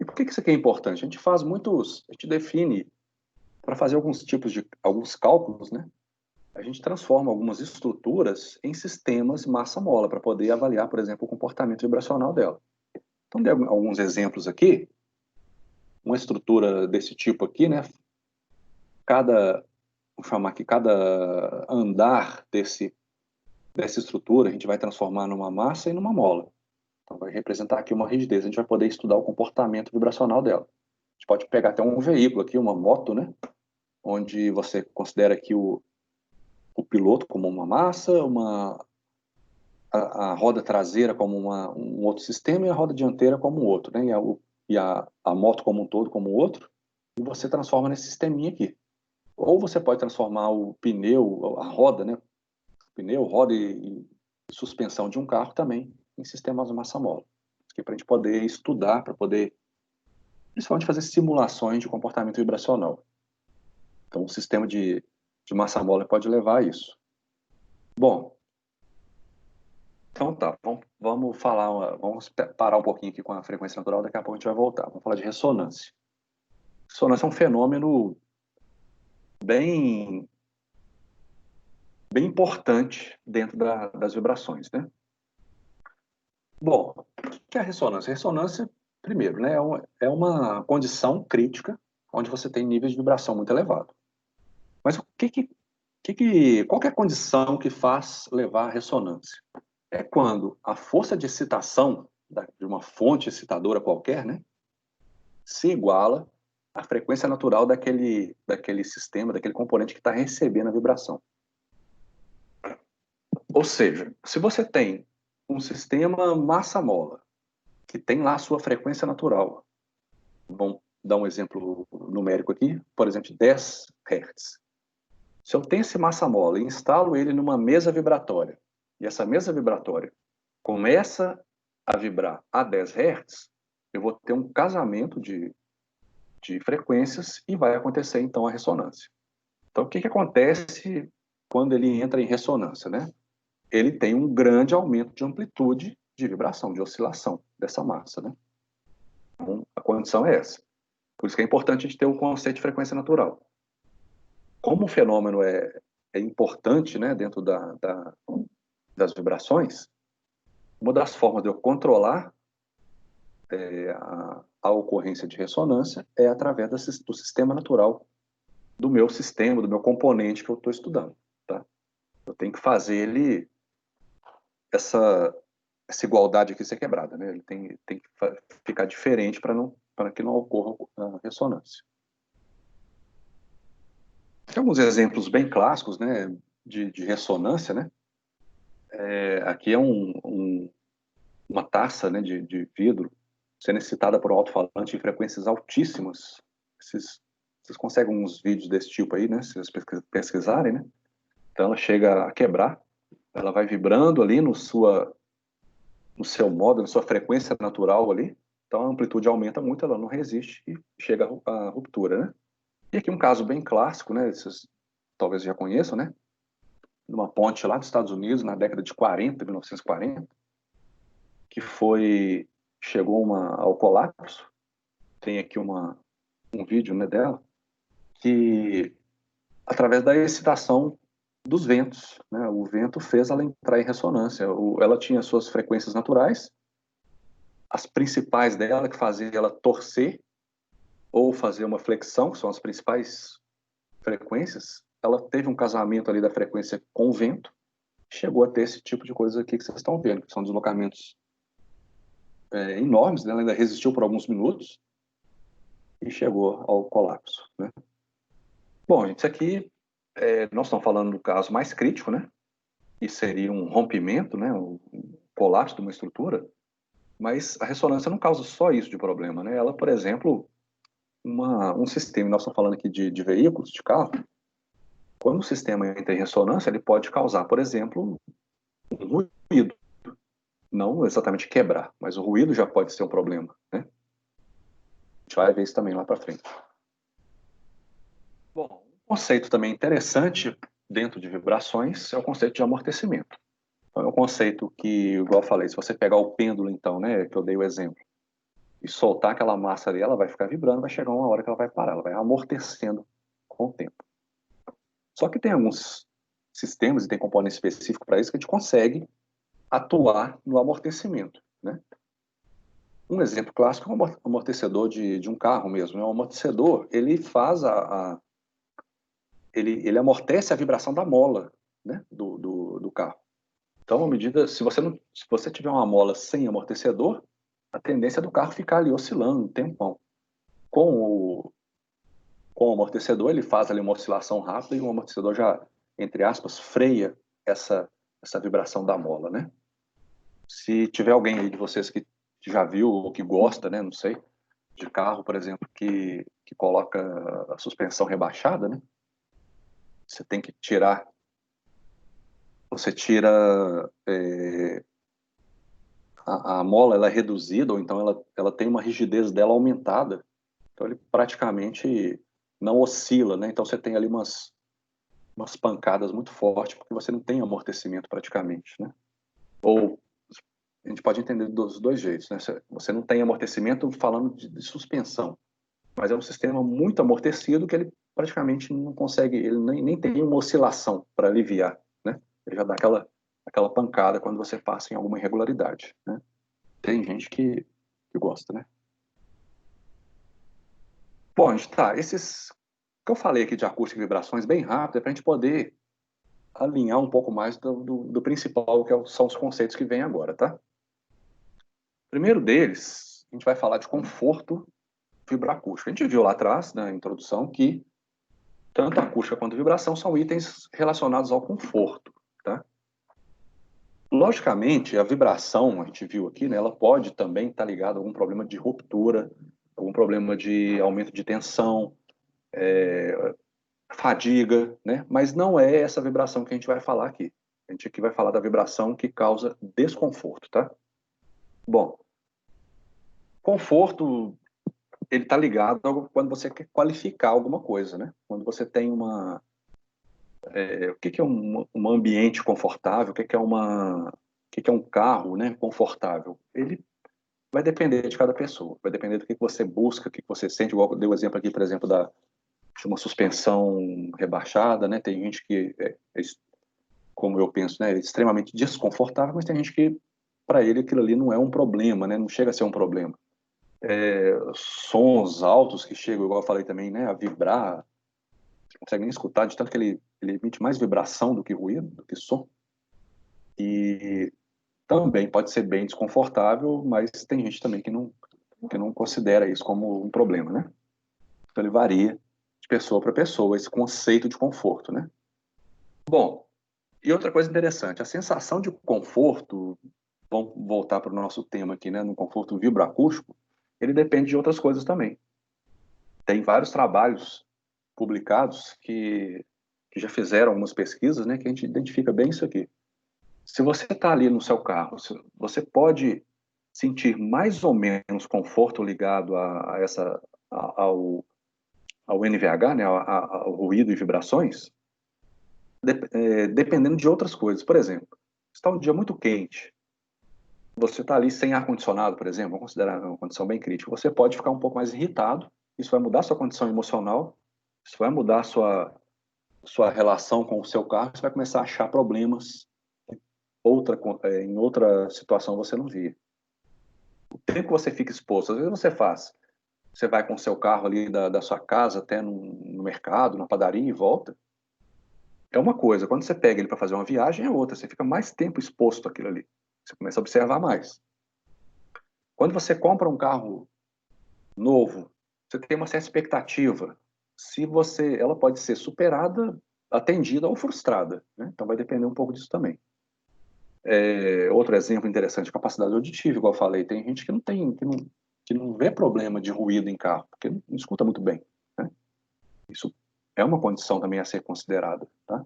E por que isso aqui é importante? A gente define, para fazer alguns cálculos, né? A gente transforma algumas estruturas em sistemas massa-mola, para poder avaliar, por exemplo, o comportamento vibracional dela. Então, dei alguns exemplos aqui. Uma estrutura desse tipo aqui, né? Vou chamar aqui, cada andar dessa estrutura, a gente vai transformar numa massa e numa mola. Então, vai representar aqui uma rigidez. A gente vai poder estudar o comportamento vibracional dela. A gente pode pegar até um veículo aqui, uma moto, né? Onde você considera aqui o piloto como uma massa, a roda traseira como um outro sistema e a roda dianteira como outro, né? A moto como um todo como outro. E você transforma nesse sisteminha aqui. Ou você pode transformar o pneu, a roda, né? Pneu, roda e suspensão de um carro também em sistemas massa-mola. Que é para a gente poder estudar, para poder, principalmente, fazer simulações de comportamento vibracional. Então, o sistema de massa-mola pode levar a isso. Bom, Então tá, vamos falar, vamos parar um pouquinho aqui com a frequência natural, daqui a pouco a gente vai voltar. Vamos falar de ressonância. Ressonância é um fenômeno bem, bem importante dentro das vibrações, né? Bom, o que é a ressonância? A ressonância, primeiro, né, é uma condição crítica onde você tem níveis de vibração muito elevados. Mas qual que é a condição que faz levar à ressonância? É quando a força de excitação de uma fonte excitadora qualquer, né, se iguala à frequência natural daquele sistema, daquele componente que está recebendo a vibração. Ou seja, se você tem um sistema massa-mola, que tem lá a sua frequência natural, vamos dar um exemplo numérico aqui, por exemplo, 10 Hz. Se eu tenho esse massa-mola e instalo ele numa mesa vibratória, e essa mesa vibratória começa a vibrar a 10 Hz, eu vou ter um casamento de frequências e vai acontecer, então, a ressonância. Então, o que acontece quando ele entra em ressonância, né? Ele tem um grande aumento de amplitude de vibração, de oscilação dessa massa, né? Então, a condição é essa. Por isso que é importante a gente ter o conceito de frequência natural. Como o fenômeno é importante, né, dentro das vibrações, uma das formas de eu controlar a ocorrência de ressonância é através do sistema natural do meu sistema, do meu componente que eu estou estudando. Tá? Eu tenho que fazer ele, essa igualdade aqui ser quebrada. Né? Ele tem que ficar diferente para que não ocorra a ressonância. Tem alguns exemplos bem clássicos, né, de ressonância, né? Aqui é uma taça, né, de vidro sendo excitada por um alto-falante em frequências altíssimas. Vocês conseguem uns vídeos desse tipo aí, né, se vocês pesquisarem, né? Então ela chega a quebrar, ela vai vibrando ali no seu modo, na sua frequência natural ali. Então a amplitude aumenta muito, ela não resiste e chega à ruptura, né? E aqui um caso bem clássico, né? Vocês talvez já conheçam, né? Numa ponte lá dos Estados Unidos, na década de 40, 1940, que chegou ao colapso. Tem aqui um vídeo, né, dela, que através da excitação dos ventos, né, o vento fez ela entrar em ressonância. Ela tinha suas frequências naturais, as principais dela, que fazia ela torcer ou fazer uma flexão, que são as principais frequências. Ela teve um casamento ali da frequência com o vento, chegou a ter esse tipo de coisa aqui que vocês estão vendo, que são deslocamentos enormes, né? Ela ainda resistiu por alguns minutos e chegou ao colapso, né? Bom, gente, isso aqui, nós estamos falando do caso mais crítico, né? Que seria um rompimento, né? Um colapso de uma estrutura, mas a ressonância não causa só isso de problema, né? Ela, por exemplo, um sistema, nós estamos falando aqui de veículos, de carro, quando o sistema entra em ressonância, ele pode causar, por exemplo, um ruído. Não exatamente quebrar, mas o ruído já pode ser um problema, né? A gente vai ver isso também lá para frente. Bom, um conceito também interessante dentro de vibrações é o conceito de amortecimento. Então, é um conceito que, igual eu falei, se você pegar o pêndulo, então, né, que eu dei o exemplo, e soltar aquela massa ali, ela vai ficar vibrando, vai chegar uma hora que ela vai parar, ela vai amortecendo com o tempo. Só que tem alguns sistemas e tem componentes específicos para isso que a gente consegue atuar no amortecimento, né? Um exemplo clássico é um amortecedor de um carro mesmo. Né? O amortecedor, ele faz ele amortece a vibração da mola, né, do carro. Então, à medida, se você tiver uma mola sem amortecedor, a tendência é do carro ficar ali oscilando um tempão. Com o amortecedor, ele faz ali uma oscilação rápida e o amortecedor já, entre aspas, freia essa vibração da mola, né? Se tiver alguém aí de vocês que já viu ou que gosta, né, não sei, de carro, por exemplo, que coloca a suspensão rebaixada, né? Você tira a mola, ela é reduzida, ou então ela tem uma rigidez dela aumentada, então ele praticamente não oscila, né? Então você tem ali umas pancadas muito fortes, porque você não tem amortecimento praticamente, né? Ou a gente pode entender dos dois jeitos, né? Você não tem amortecimento falando de suspensão, mas é um sistema muito amortecido que ele praticamente não consegue, ele nem tem uma oscilação para aliviar, né? Ele já dá aquela pancada quando você passa em alguma irregularidade, né? Tem gente que gosta, né? Bom, a gente tá, esses que eu falei aqui de acústica e vibrações bem rápido é para a gente poder alinhar um pouco mais do principal, que são os conceitos que vêm agora, tá? Primeiro deles, a gente vai falar de conforto vibroacústico. A gente viu lá atrás, na introdução, que tanto acústica quanto vibração são itens relacionados ao conforto, tá? Logicamente, a vibração, a gente viu aqui, né, ela pode também estar ligada a algum problema de ruptura, algum problema de aumento de tensão, fadiga, né? Mas não é essa vibração que a gente vai falar aqui. A gente aqui vai falar da vibração que causa desconforto, tá? Bom, conforto, ele está ligado quando você quer qualificar alguma coisa, né? Quando você tem uma... o que é um ambiente confortável? O que é um carro, né, confortável? Ele vai depender de cada pessoa, vai depender do que você busca, o que você sente. Igual eu dei o exemplo aqui, por exemplo, de uma suspensão rebaixada, né? Tem gente que, como eu penso, né, é extremamente desconfortável, mas tem gente que, para ele, aquilo ali não é um problema, né? Não chega a ser um problema. Sons altos que chegam, igual eu falei também, né, a vibrar, não consegue nem escutar, de tanto que ele emite mais vibração do que ruído, do que som. E também pode ser bem desconfortável, mas tem gente também que não considera isso como um problema, né? Então ele varia de pessoa para pessoa, esse conceito de conforto, né? Bom, e outra coisa interessante, a sensação de conforto, vamos voltar para o nosso tema aqui, né, no conforto vibroacústico, ele depende de outras coisas também. Tem vários trabalhos publicados que já fizeram algumas pesquisas, né, que a gente identifica bem isso aqui. Se você está ali no seu carro, você pode sentir mais ou menos conforto ligado ao NVH, né, ao ruído e vibrações, dependendo de outras coisas. Por exemplo, está um dia muito quente, você está ali sem ar-condicionado, por exemplo, vamos considerar uma condição bem crítica, você pode ficar um pouco mais irritado, isso vai mudar sua condição emocional, isso vai mudar sua relação com o seu carro, você vai começar a achar problemas em outra situação você não via. O tempo que você fica exposto, às vezes você vai com o seu carro ali da sua casa até no mercado, na padaria e volta, é uma coisa. Quando você pega ele para fazer uma viagem, é outra. Você fica mais tempo exposto àquilo ali. Você começa a observar mais. Quando você compra um carro novo, você tem uma certa expectativa. Ela pode ser superada, atendida ou frustrada, né? Então vai depender um pouco disso também. Outro exemplo interessante, capacidade auditiva, igual eu falei. Tem gente que não vê problema de ruído em carro, porque não escuta muito bem, né? Isso é uma condição também a ser considerada, tá?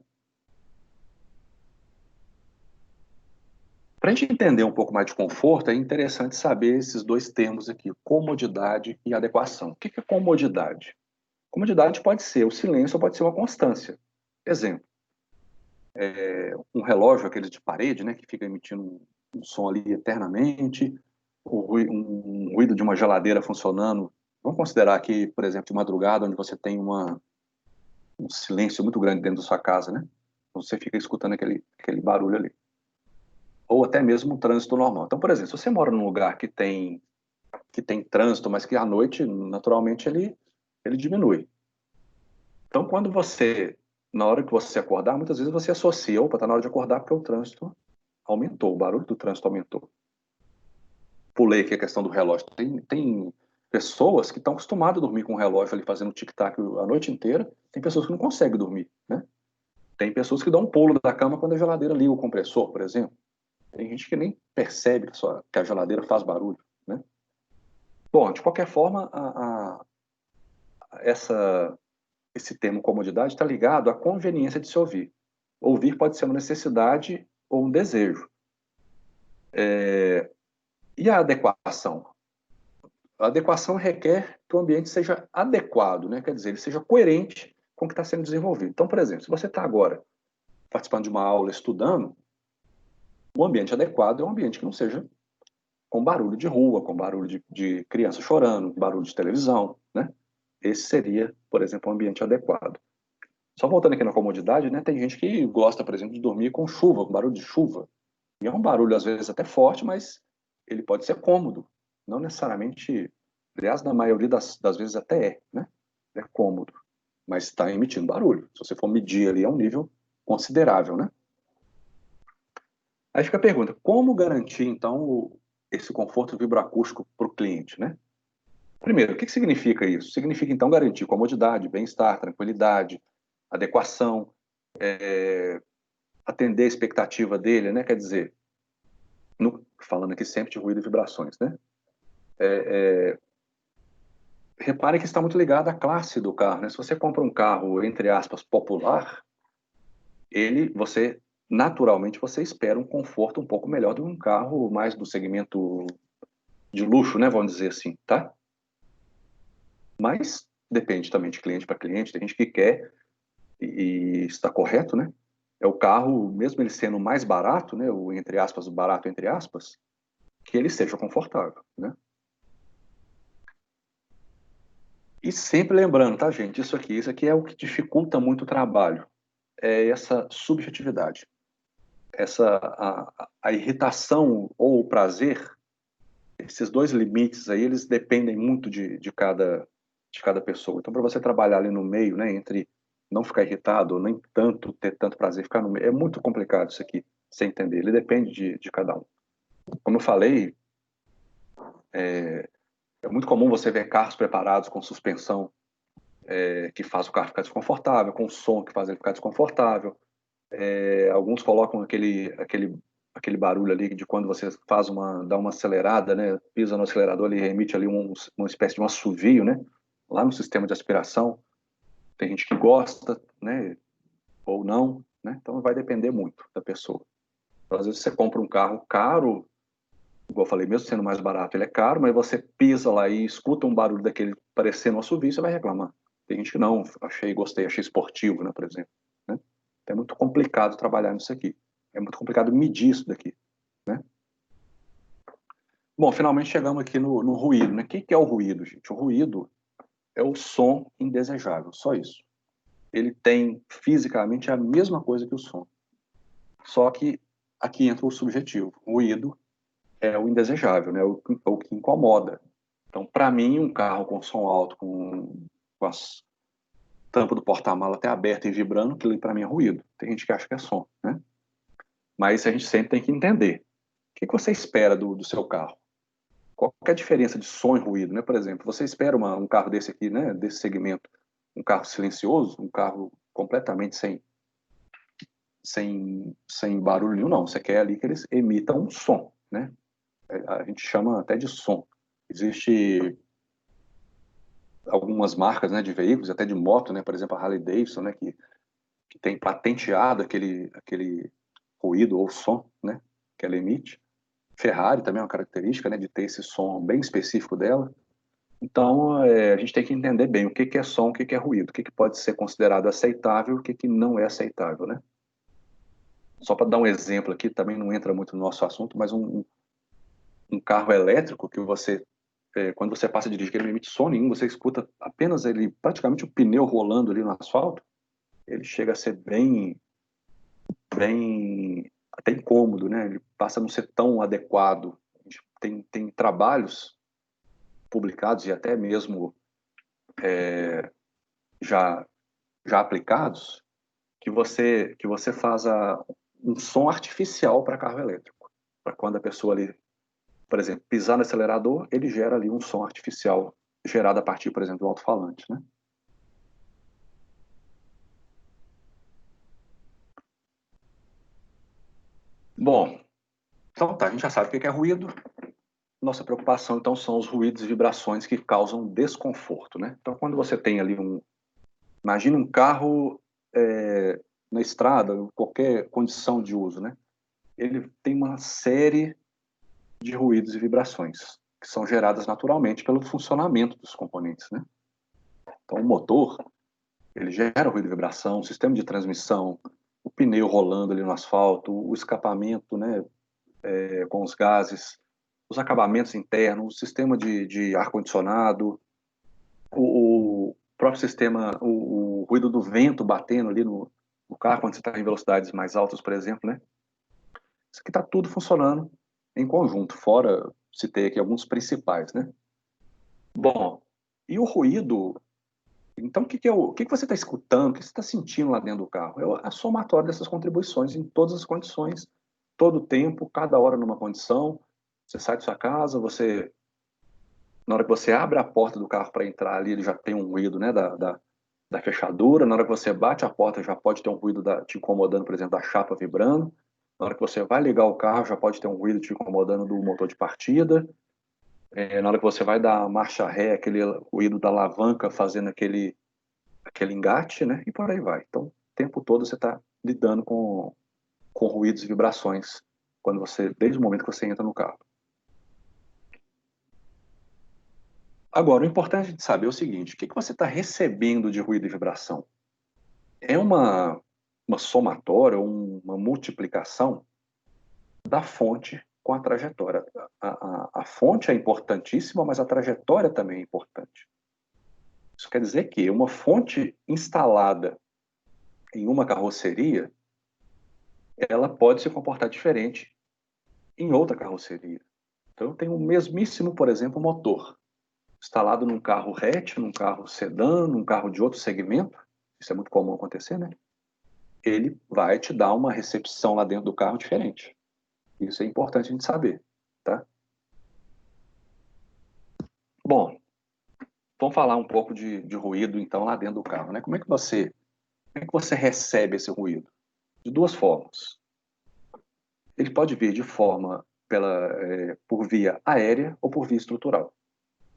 Para a gente entender um pouco mais de conforto, é interessante saber esses dois termos aqui, comodidade e adequação. O que é comodidade? Comodidade pode ser o silêncio ou pode ser uma constância. Exemplo, um relógio, aquele de parede, né, que fica emitindo um som ali eternamente, um ruído de uma geladeira funcionando. Vamos considerar aqui, por exemplo, de madrugada, onde você tem um silêncio muito grande dentro da sua casa, né? Você fica escutando aquele barulho ali. Ou até mesmo um trânsito normal. Então, por exemplo, se você mora num lugar que tem trânsito, mas que à noite, naturalmente, ele diminui. Então, na hora que você acordar, muitas vezes você associa, opa, está na hora de acordar porque o trânsito aumentou, o barulho do trânsito aumentou. Pulei aqui a questão do relógio. Tem pessoas que estão acostumadas a dormir com o relógio ali fazendo tic-tac a noite inteira, tem pessoas que não conseguem dormir, né? Tem pessoas que dão um pulo da cama quando a geladeira liga o compressor, por exemplo. Tem gente que nem percebe que a geladeira faz barulho, né? Bom, de qualquer forma, esse termo comodidade está ligado à conveniência de se ouvir. Ouvir pode ser uma necessidade ou um desejo. E a adequação? A adequação requer que o ambiente seja adequado, né? Quer dizer, ele seja coerente com o que está sendo desenvolvido. Então, por exemplo, se você está agora participando de uma aula, estudando, o ambiente adequado é um ambiente que não seja com barulho de rua, com barulho de criança chorando, barulho de televisão, né? Esse seria, por exemplo, um ambiente adequado. Só voltando aqui na comodidade, né? Tem gente que gosta, por exemplo, de dormir com chuva, com barulho de chuva. E é um barulho, às vezes, até forte, mas ele pode ser cômodo. Não necessariamente, aliás, na maioria das vezes até é, né? É cômodo, mas está emitindo barulho. Se você for medir ali, é um nível considerável, né? Aí fica a pergunta, como garantir, então, esse conforto vibroacústico para o cliente, né? Primeiro, o que significa isso? Significa, então, garantir comodidade, bem-estar, tranquilidade, adequação, atender a expectativa dele, né? Quer dizer, falando aqui sempre de ruído e vibrações, né? Repare que está muito ligado à classe do carro, né? Se você compra um carro, entre aspas, popular, naturalmente, você espera um conforto um pouco melhor do que um carro mais do segmento de luxo, né? Vamos dizer assim, tá? Mas depende também de cliente para cliente, tem gente que quer, e está correto, né? É o carro, mesmo ele sendo mais barato, né? O entre aspas, o barato entre aspas, que ele seja confortável, né? E sempre lembrando, tá, gente? Isso aqui é o que dificulta muito o trabalho, é essa subjetividade, a irritação ou o prazer. Esses dois limites aí, eles dependem muito de cada pessoa. Então, para você trabalhar ali no meio, né, entre não ficar irritado, nem tanto ter tanto prazer, ficar no meio, é muito complicado isso aqui, você entender. Ele depende de cada um. Como eu falei, é muito comum você ver carros preparados com suspensão que faz o carro ficar desconfortável, com som que faz ele ficar desconfortável. Alguns colocam aquele barulho ali de quando você dá uma acelerada, né? Pisa no acelerador, ele emite ali uma espécie de um assovio, né? Lá no sistema de aspiração. Tem gente que gosta, né? Ou não, né? Então vai depender muito da pessoa. Então, às vezes você compra um carro caro, igual eu falei, mesmo sendo mais barato, ele é caro, mas você pisa lá e escuta um barulho daquele parecendo um assovio, você vai reclamar. Tem gente que não, gostei, achei esportivo, né, por exemplo. Né? Então é muito complicado trabalhar nisso aqui. É muito complicado medir isso daqui, né? Bom, finalmente chegamos aqui no ruído, né? O que é o ruído, gente? O ruído é o som indesejável, só isso. Ele tem fisicamente a mesma coisa que o som. Só que aqui entra o subjetivo. O ruído é o indesejável, né? O que incomoda. Então, para mim, um carro com som alto, com as tampas do porta-mala até aberta e vibrando, aquilo para mim é ruído. Tem gente que acha que é som, né? Mas a gente sempre tem que entender. O que você espera do seu carro? Qual que é a diferença de som e ruído, né? Por exemplo, você espera um carro desse aqui, né? Desse segmento, um carro silencioso, um carro completamente sem barulho nenhum, não. Você quer ali que eles emitam um som, né? A gente chama até de som. Existe algumas marcas, né, de veículos, até de moto, né? Por exemplo, a Harley Davidson, né? Que tem patenteado aquele ruído ou som, né? Que ela emite. Ferrari também é uma característica, né, de ter esse som bem específico dela. Então, a gente tem que entender bem o que é som, o que é ruído, o que pode ser considerado aceitável, o que não é aceitável, né? Só para dar um exemplo aqui, também não entra muito no nosso assunto, mas um carro elétrico que quando você passa a dirigir, ele não emite som nenhum, você escuta apenas ele, praticamente o pneu rolando ali no asfalto, ele chega a ser até incômodo, né? Ele passa a não ser tão adequado. Tem trabalhos publicados e até mesmo já já aplicados que você faz um som artificial para carro elétrico. Para quando a pessoa ali, por exemplo, pisar no acelerador, ele gera ali um som artificial gerado a partir, por exemplo, do alto-falante, né? Bom, então tá, a gente já sabe o que é ruído. Nossa preocupação, então, são os ruídos e vibrações que causam desconforto, né? Então, quando você tem ali imagina um carro na estrada, em qualquer condição de uso, né? Ele tem uma série de ruídos e vibrações que são geradas naturalmente pelo funcionamento dos componentes, né? Então, o motor, ele gera ruído e vibração, o sistema de transmissão, o pneu rolando ali no asfalto, o escapamento, né, com os gases, os acabamentos internos, o sistema de ar-condicionado, o próprio sistema, o ruído do vento batendo ali no carro quando você está em velocidades mais altas, por exemplo, né? Isso aqui está tudo funcionando em conjunto, fora citei aqui alguns principais, né? Bom, e o ruído, então o que você está escutando, o que você está sentindo lá dentro do carro? É a somatória dessas contribuições em todas as condições, todo o tempo, cada hora numa condição. Você sai de sua casa, na hora que você abre a porta do carro para entrar ali, ele já tem um ruído, né, da fechadura. Na hora que você bate a porta, já pode ter um ruído te incomodando, por exemplo, da chapa vibrando. Na hora que você vai ligar o carro, já pode ter um ruído te incomodando do motor de partida. Na hora que você vai dar marcha ré, aquele ruído da alavanca fazendo aquele engate, né? E por aí vai. Então, o tempo todo você está lidando com ruídos e vibrações desde o momento que você entra no carro. Agora, o importante de saber é o seguinte: o que você está recebendo de ruído e vibração? É uma somatória, uma multiplicação da fonte com a trajetória. A fonte é importantíssima, mas a trajetória também é importante. Isso quer dizer que uma fonte instalada em uma carroceria, ela pode se comportar diferente em outra carroceria. Então, eu tenho o mesmíssimo, por exemplo, motor instalado num carro hatch, num carro sedã, num carro de outro segmento. Isso é muito comum acontecer, né? Ele vai te dar uma recepção lá dentro do carro diferente. Isso é importante a gente saber, tá? Bom, vamos falar um pouco de ruído, então, lá dentro do carro, né? Como é que você recebe esse ruído? De duas formas. Ele pode vir de forma por via aérea ou por via estrutural.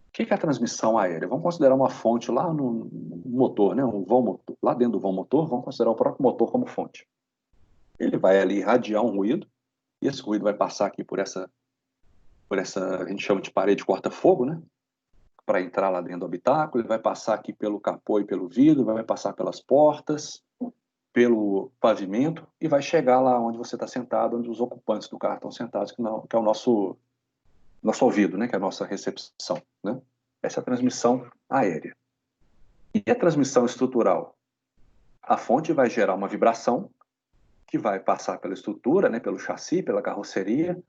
O que é a transmissão aérea? Vamos considerar uma fonte lá no motor, né? Um vão motor. Lá dentro do vão motor, vamos considerar o próprio motor como fonte. Ele vai ali irradiar um ruído, e esse ruído vai passar aqui por essa, a gente chama de parede corta-fogo, né? Para entrar lá dentro do habitáculo, ele vai passar aqui pelo capô e pelo vidro, vai passar pelas portas, pelo pavimento e vai chegar lá onde você está sentado, onde os ocupantes do carro estão sentados, que é o nosso ouvido, né? Que é a nossa recepção, né? Essa é a transmissão aérea. E a transmissão estrutural? A fonte vai gerar uma vibração que vai passar pela estrutura, né? Pelo chassi, pela carroceria.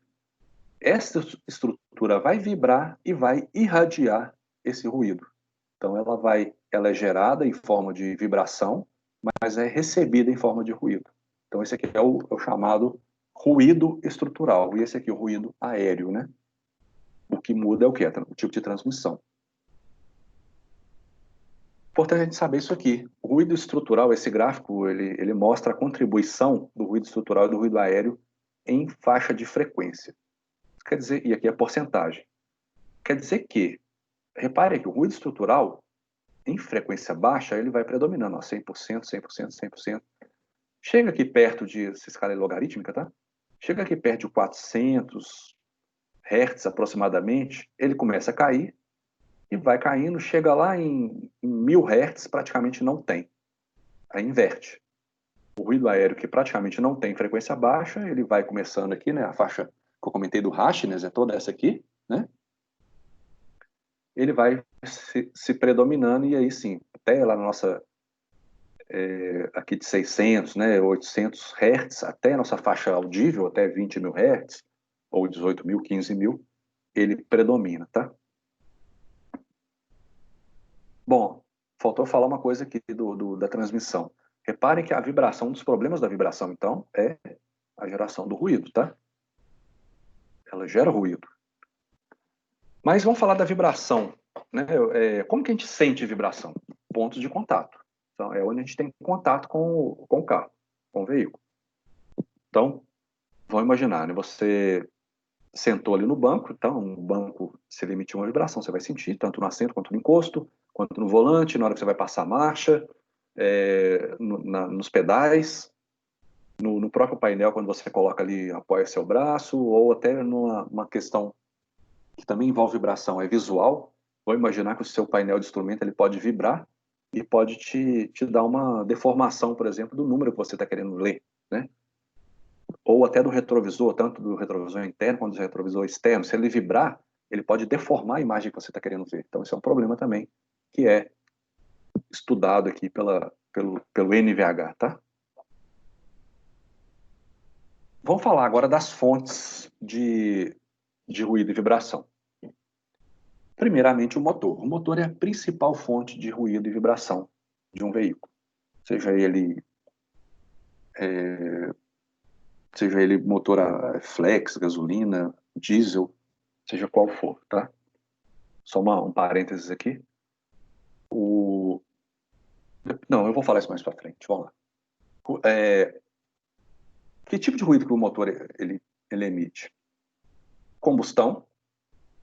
Essa estrutura vai vibrar e vai irradiar esse ruído. Então ela é gerada em forma de vibração, mas é recebida em forma de ruído. Então esse aqui é o chamado ruído estrutural, e esse aqui é o ruído aéreo, né? O que muda é o quê? O tipo de transmissão. Importante a gente saber isso aqui. O ruído estrutural, esse gráfico, ele mostra a contribuição do ruído estrutural e do ruído aéreo em faixa de frequência. Quer dizer, e aqui é a porcentagem. Quer dizer que, repare que o ruído estrutural, em frequência baixa, ele vai predominando, ó, 100%, 100%, 100%. Chega aqui perto essa escala é logarítmica, tá? Chega aqui perto de 400 Hz aproximadamente, ele começa a cair e vai caindo, chega lá em 1000 Hz, praticamente não tem. Aí inverte. O ruído aéreo, que praticamente não tem frequência baixa, ele vai começando aqui, né? A faixa que eu comentei do Rashnes é toda essa aqui, né? Ele vai se predominando e aí sim, até lá na nossa aqui de 600, né, 800 Hz, até a nossa faixa audível, até 20.000 Hz, ou 18.000, 15.000, ele predomina, tá? Bom, faltou falar uma coisa aqui da transmissão. Reparem que a vibração, um dos problemas da vibração, então, é a geração do ruído, tá? Ela gera ruído. Mas vamos falar da vibração, né? Como que a gente sente vibração? Pontos de contato. Então, é onde a gente tem contato com o carro, com o veículo. Então, vamos imaginar, né? Você sentou ali no banco, então, o banco, se ele emitir uma vibração, você vai sentir, tanto no assento, quanto no encosto, quanto no volante, na hora que você vai passar a marcha, nos pedais, no próprio painel, quando você coloca ali, apoia seu braço, ou até numa questão que também envolve vibração, é visual. Vou imaginar que o seu painel de instrumento ele pode vibrar e pode te dar uma deformação, por exemplo, do número que você está querendo ler, né? ou até do retrovisor, tanto do retrovisor interno quanto do retrovisor externo, se ele vibrar, ele pode deformar a imagem que você está querendo ver. Então, esse é um problema também, que é estudado aqui pelo NVH, tá? Vamos falar agora das fontes de ruído e vibração. Primeiramente, o motor. O motor é a principal fonte de ruído e vibração de um veículo. Seja ele motor a flex, gasolina, diesel, seja qual for, tá? Só um parênteses aqui. Não, eu vou falar isso mais para frente, vamos lá. Que tipo de ruído que o motor ele emite? Combustão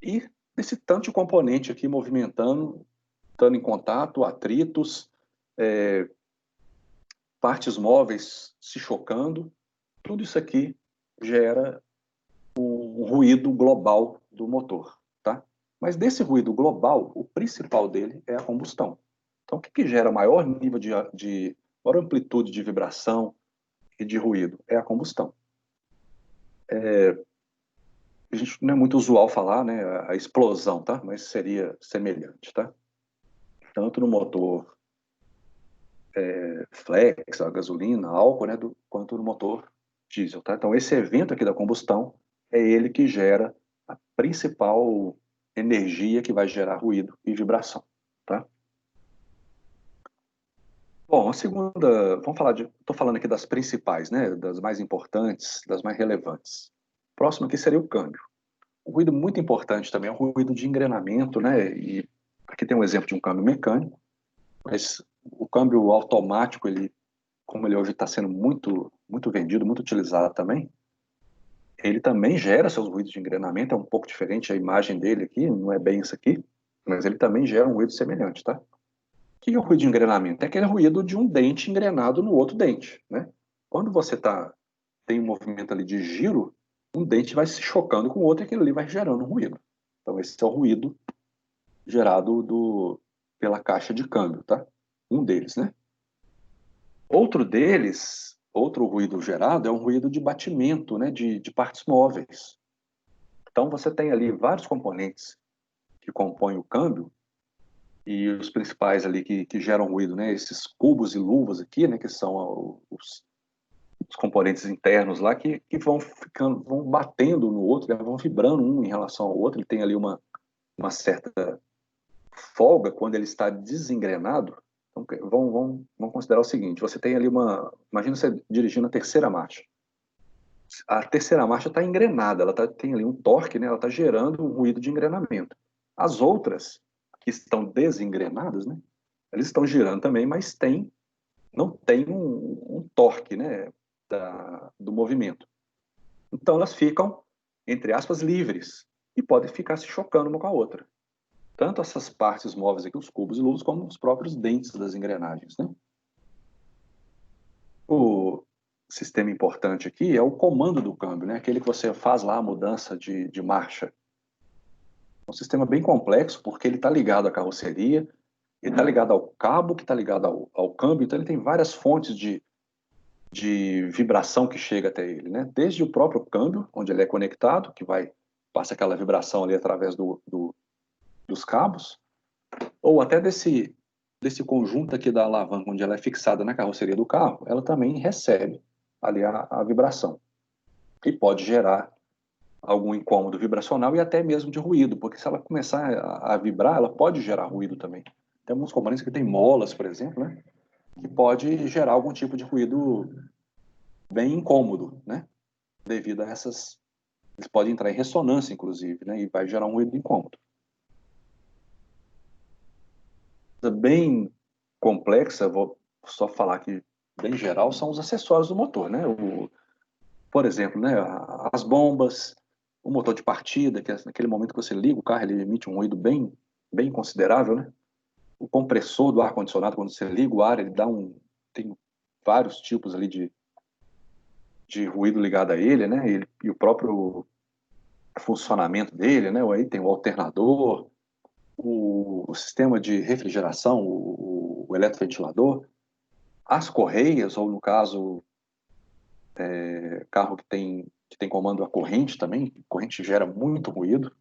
e esse tanto de componente aqui movimentando, estando em contato, atritos, partes móveis se chocando, tudo isso aqui gera um ruído global do motor, tá? Mas desse ruído global, o principal dele é a combustão. Então, o que gera maior nível maior amplitude de vibração e de ruído? É a combustão. A gente não é muito usual falar, né, a explosão, tá? Mas seria semelhante, tá? Tanto no motor flex, a gasolina, álcool, né, quanto no motor diesel, tá? Então, esse evento aqui da combustão é ele que gera a principal energia que vai gerar ruído e vibração, tá? Bom, a segunda, vamos falar estou falando aqui das principais, né, das mais importantes, das mais relevantes. Próximo aqui seria o câmbio. Um ruído muito importante também é o ruído de engrenamento, né, e aqui tem um exemplo de um câmbio mecânico, mas o câmbio automático, como ele hoje está sendo muito, muito vendido, muito utilizado também, ele também gera seus ruídos de engrenamento, é um pouco diferente a imagem dele aqui, não é bem isso aqui, mas ele também gera um ruído semelhante, tá? O que é o ruído de engrenamento? É aquele ruído de um dente engrenado no outro dente, né? Quando você tem um movimento ali de giro, um dente vai se chocando com o outro e aquele ali vai gerando um ruído. Então esse é o ruído gerado pela caixa de câmbio, tá? Um deles, né? Outro ruído gerado é um ruído de batimento, né? De partes móveis. Então você tem ali vários componentes que compõem o câmbio e os principais ali que geram ruído, né? Esses cubos e luvas aqui, né? Que são os componentes internos lá que vão batendo no outro, né, vão vibrando um em relação ao outro. Ele tem ali uma certa folga quando ele está desengrenado. Então, vamos considerar o seguinte: você tem ali imagina você dirigindo a terceira marcha. A terceira marcha está engrenada, tem ali um torque, né? Ela está gerando um ruído de engrenamento. As outras que estão desengrenadas, né? Eles estão girando também, mas não tem um torque, né? Do movimento. Então elas ficam, entre aspas, livres e podem ficar se chocando uma com a outra. Tanto essas partes móveis aqui, os cubos e luvas, como os próprios dentes das engrenagens, né? O sistema importante aqui é o comando do câmbio, né? Aquele que você faz lá a mudança de marcha. É um sistema bem complexo, porque ele está ligado à carroceria, ele está ligado ao cabo, que está ligado ao câmbio, então ele tem várias fontes de vibração que chega até ele, né? Desde o próprio câmbio, onde ele é conectado, passa aquela vibração ali através dos cabos, ou até desse conjunto aqui da alavanca, onde ela é fixada na carroceria do carro, ela também recebe ali a vibração. E pode gerar algum incômodo vibracional e até mesmo de ruído, porque se ela começar a vibrar, ela pode gerar ruído também. Tem alguns componentes que tem molas, por exemplo, né? Que pode gerar algum tipo de ruído bem incômodo, né? Devido a essas... Eles podem entrar em ressonância, inclusive, né? E vai gerar um ruído incômodo. Bem complexa, vou só falar aqui bem geral, são os acessórios do motor, né? Por exemplo, né? As bombas, o motor de partida, que naquele momento que você liga o carro, ele emite um ruído bem, bem considerável, né? O compressor do ar-condicionado, quando você liga o ar, ele tem vários tipos ali de ruído ligado a ele, né? E o próprio funcionamento dele, né? Aí tem o alternador, o sistema de refrigeração, o eletoventilador, as correias, ou no caso, carro que tem comando a corrente também, corrente gera muito ruído,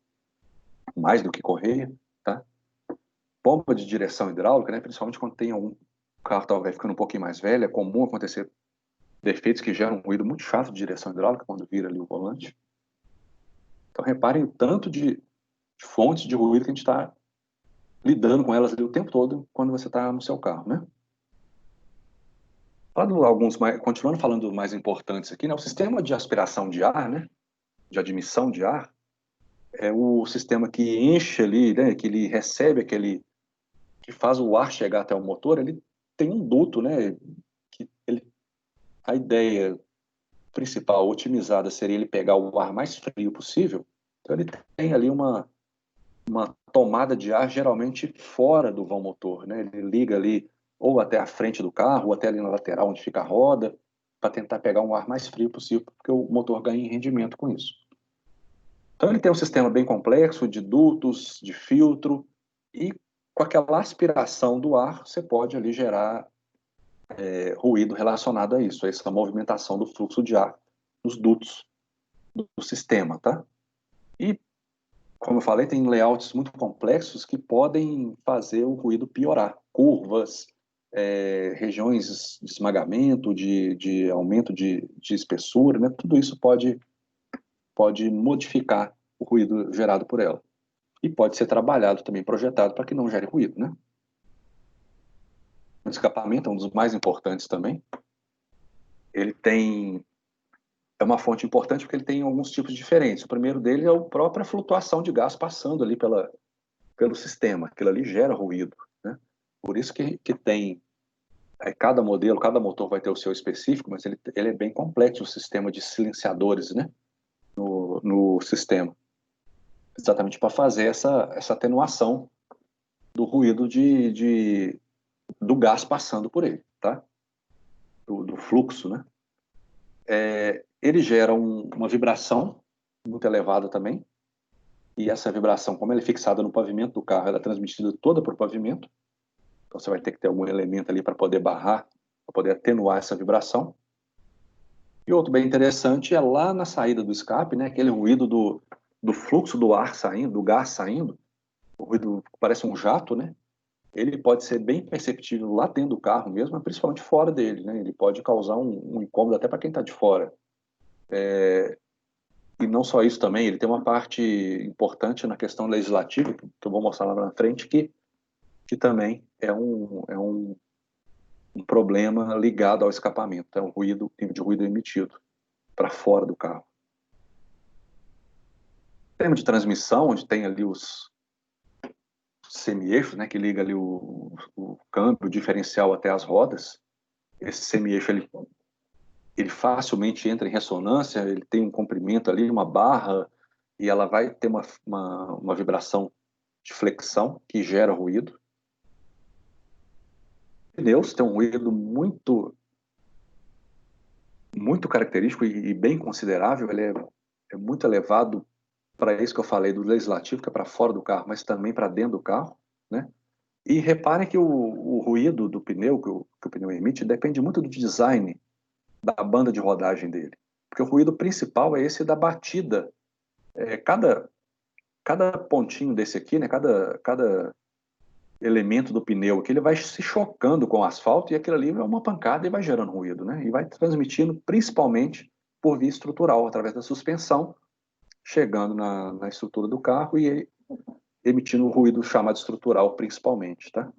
mais do que correia, tá? Bomba de direção hidráulica, né? Principalmente quando tem algum carro talvez ficando um pouquinho mais velho, é comum acontecer defeitos que geram um ruído muito chato de direção hidráulica quando vira ali o volante. Então reparem o tanto de fontes de ruído que a gente está lidando com elas ali o tempo todo quando você está no seu carro, né? Continuando falando mais importantes aqui, né? O sistema de aspiração de ar, né? De admissão de ar, é o sistema que enche ali, né? Que ele recebe que faz o ar chegar até o motor. Ele tem um duto, né? A ideia principal otimizada seria ele pegar o ar mais frio possível. Então ele tem ali uma tomada de ar geralmente fora do vão motor, né? Ele liga ali ou até a frente do carro, ou até ali na lateral onde fica a roda, para tentar pegar um ar mais frio possível, porque o motor ganha em rendimento com isso. Então ele tem um sistema bem complexo de dutos, de filtro, e com aquela aspiração do ar, você pode ali gerar ruído relacionado a isso, a essa movimentação do fluxo de ar nos dutos do sistema, tá? E, como eu falei, tem layouts muito complexos que podem fazer o ruído piorar. Curvas, regiões de esmagamento, de aumento de espessura, né? Tudo isso pode modificar o ruído gerado por ela. E pode ser trabalhado também, projetado, para que não gere ruído, né? O escapamento é um dos mais importantes também. Ele é uma fonte importante porque ele tem alguns tipos diferentes. O primeiro dele é a própria flutuação de gás passando ali pelo sistema. Aquilo ali gera ruído, né? Por isso que tem cada modelo, cada motor vai ter o seu específico, mas ele é bem complexo, o sistema de silenciadores, né? No sistema. Exatamente para fazer essa atenuação do ruído do gás passando por ele, tá? Do fluxo, né? Ele gera uma vibração muito elevada também, e essa vibração, como ela é fixada no pavimento do carro, ela é transmitida toda para o pavimento, então você vai ter que ter algum elemento ali para poder barrar, para poder atenuar essa vibração. E outro bem interessante é lá na saída do escape, né, aquele ruído do fluxo do ar saindo, do gás saindo, o ruído que parece um jato, né? Ele pode ser bem perceptível lá dentro do carro mesmo, mas principalmente fora dele, né? Ele pode causar um incômodo até para quem está de fora. E não só isso também, ele tem uma parte importante na questão legislativa, que eu vou mostrar lá na frente, que também é um problema ligado ao escapamento, é um ruído, nível de ruído emitido para fora do carro. Sistema de transmissão, onde tem ali os semi-eixos, né, que liga ali o câmbio, o diferencial até as rodas. Esse semi-eixo, ele facilmente entra em ressonância, ele tem um comprimento ali, uma barra, e ela vai ter uma vibração de flexão que gera ruído. Pneus tem um ruído muito característico e bem considerável. Ele é muito elevado para isso que eu falei do legislativo, que é para fora do carro, mas também para dentro do carro, né? E reparem que o ruído do pneu, que o pneu emite, depende muito do design da banda de rodagem dele. Porque o ruído principal é esse da batida. Cada pontinho desse aqui, né? Cada elemento do pneu que ele vai se chocando com o asfalto, e aquilo ali é uma pancada e vai gerando ruído, né? E vai transmitindo principalmente por via estrutural, através da suspensão, chegando na estrutura do carro e emitindo o ruído chamado estrutural principalmente, tá?